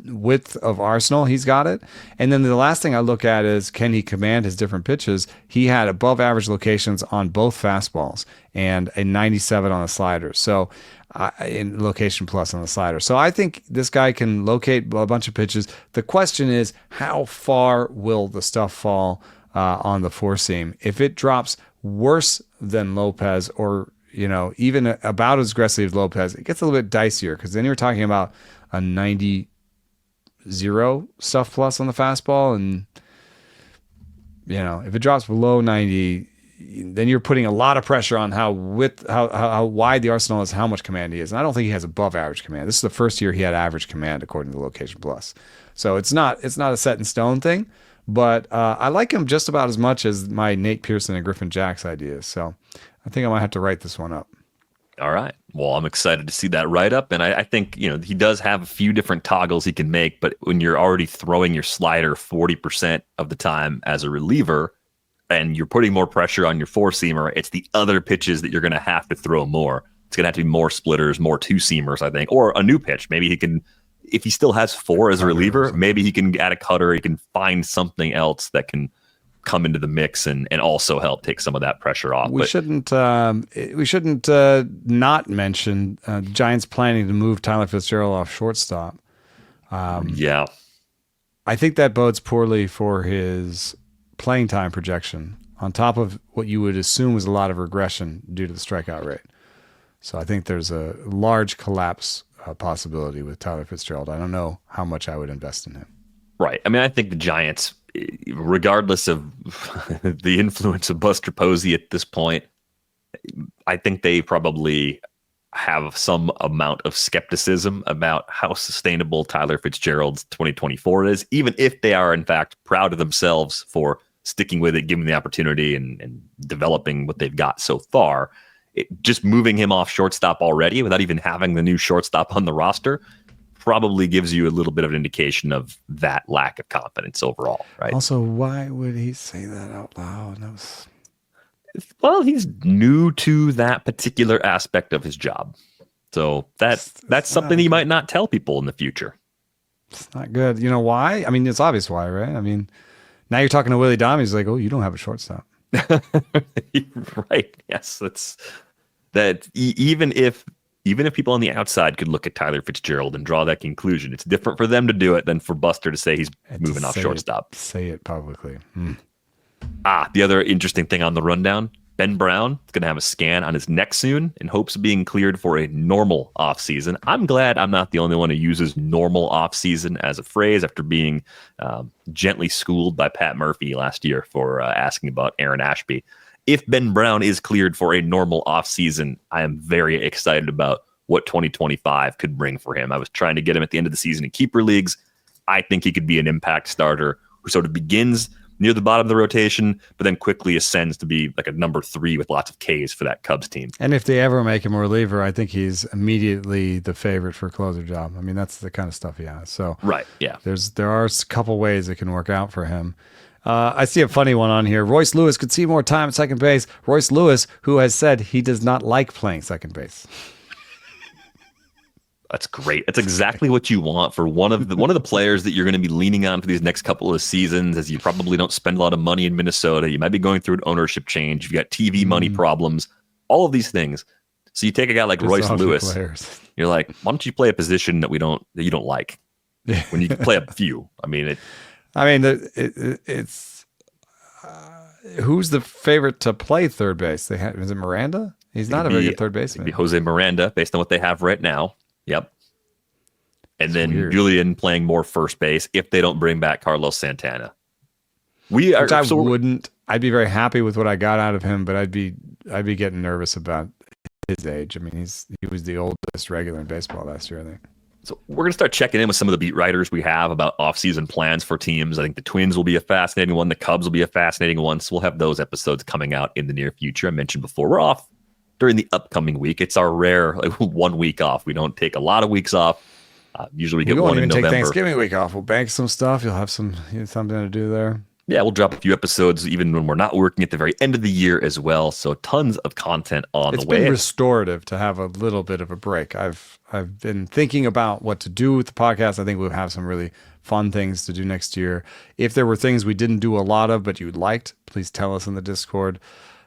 width of arsenal, he's got it. And then the last thing I look at is, can he command his different pitches? He had above average locations on both fastballs and a 97 on the slider. So in location plus on the slider. So I think this guy can locate a bunch of pitches. The question is, how far will the stuff fall on the 4-seam? If it drops worse than Lopez, or even about as aggressive as Lopez, it gets a little bit dicier, because then you're talking about a 90 stuff plus on the fastball. And, if it drops below 90, then you're putting a lot of pressure on how wide the arsenal is, how much command he is. And I don't think he has above average command. This is the first year he had average command according to Location Plus. So it's not a set in stone thing, but I like him just about as much as my Nate Pearson and Griffin Jacks ideas. So I think I might have to write this one up. All right. Well, I'm excited to see that write-up. And I think, he does have a few different toggles he can make, but when you're already throwing your slider 40% of the time as a reliever, and you're putting more pressure on your 4-seamer, it's the other pitches that you're going to have to throw more. It's going to have to be more splitters, more 2-seamers, I think, or a new pitch. Maybe he can, if he still has 4 as a reliever, maybe he can add a cutter. He can find something else that can come into the mix and also help take some of that pressure off. We shouldn't not mention the Giants planning to move Tyler Fitzgerald off shortstop. Yeah. I think that bodes poorly for his playing time projection, on top of what you would assume was a lot of regression due to the strikeout rate. So I think there's a large collapse possibility with Tyler Fitzgerald. I don't know how much I would invest in him. Right. I mean, I think the Giants, regardless of the influence of Buster Posey at this point, I think they probably have some amount of skepticism about how sustainable Tyler Fitzgerald's 2024 is, even if they are, in fact, proud of themselves for sticking with it, giving the opportunity and developing what they've got so far. Just moving him off shortstop already without even having the new shortstop on the roster probably gives you a little bit of an indication of that lack of confidence overall, right? Also, why would he say that out loud? Well, he's new to that particular aspect of his job. So that's something he might not tell people in the future. It's not good. You know why? I mean, it's obvious why, right? I mean, now you're talking to Willie Dom. He's like, oh, you don't have a shortstop. Right. Yes. That's that. Even if people on the outside could look at Tyler Fitzgerald and draw that conclusion, it's different for them to do it than for Buster to say he's moving off shortstop. Say it publicly. The other interesting thing on the rundown, Ben Brown is going to have a scan on his neck soon in hopes of being cleared for a normal offseason. I'm glad I'm not the only one who uses normal offseason as a phrase after being gently schooled by Pat Murphy last year for asking about Aaron Ashby. If Ben Brown is cleared for a normal offseason, I am very excited about what 2025 could bring for him. I was trying to get him at the end of the season in keeper leagues. I think he could be an impact starter who sort of begins near the bottom of the rotation, but then quickly ascends to be like a number 3 with lots of Ks for that Cubs team. And if they ever make him a reliever, I think he's immediately the favorite for a closer job. I mean, that's the kind of stuff he has. So right, yeah. There are a couple ways it can work out for him. I see a funny one on here. Royce Lewis could see more time at second base. Royce Lewis, who has said he does not like playing second base. That's great. That's exactly what you want for one of the players that you're going to be leaning on for these next couple of seasons, as you probably don't spend a lot of money in Minnesota. You might be going through an ownership change. You've got TV money problems, all of these things. So you take a guy like Royce Lewis. You're like, why don't you play a position that you don't like when you can play a few? I mean, it's who's the favorite to play third base? Is it Miranda? He's not a very good third baseman. It'd be Jose Miranda, based on what they have right now. Yep. And That's then weird. Julian playing more first base if they don't bring back Carlos Santana. I'd be very happy with what I got out of him, but I'd be getting nervous about his age. I mean, he was the oldest regular in baseball last year, I think. So we're going to start checking in with some of the beat writers we have about offseason plans for teams. I think the Twins will be a fascinating one. The Cubs will be a fascinating one. So we'll have those episodes coming out in the near future. I mentioned before, we're off during the upcoming week. It's our rare 1 week off. We don't take a lot of weeks off. Usually we get one in November. Take Thanksgiving week off. We'll bank some stuff. You'll have something to do there. Yeah, we'll drop a few episodes even when we're not working at the very end of the year as well. So tons of content on the way. It's been restorative to have a little bit of a break. I've been thinking about what to do with the podcast. I think we'll have some really fun things to do next year. If there were things we didn't do a lot of but you liked, please tell us in the Discord,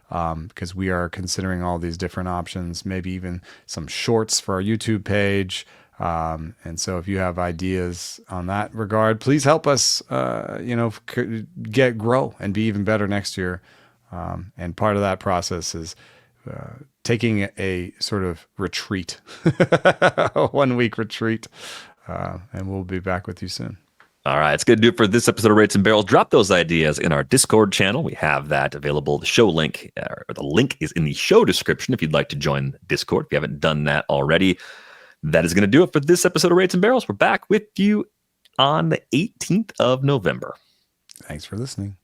because we are considering all these different options, maybe even some shorts for our YouTube page. And so if you have ideas on that regard, please help us, grow and be even better next year. And part of that process is taking a sort of retreat, a 1 week retreat. And we'll be back with you soon. All right, it's going to do it for this episode of Rates and Barrels. Drop those ideas in our Discord channel. We have that available. The show link, or the link is in the show description if you'd like to join Discord, if you haven't done that already. That is going to do it for this episode of Rates and Barrels. We're back with you on the 18th of November. Thanks for listening.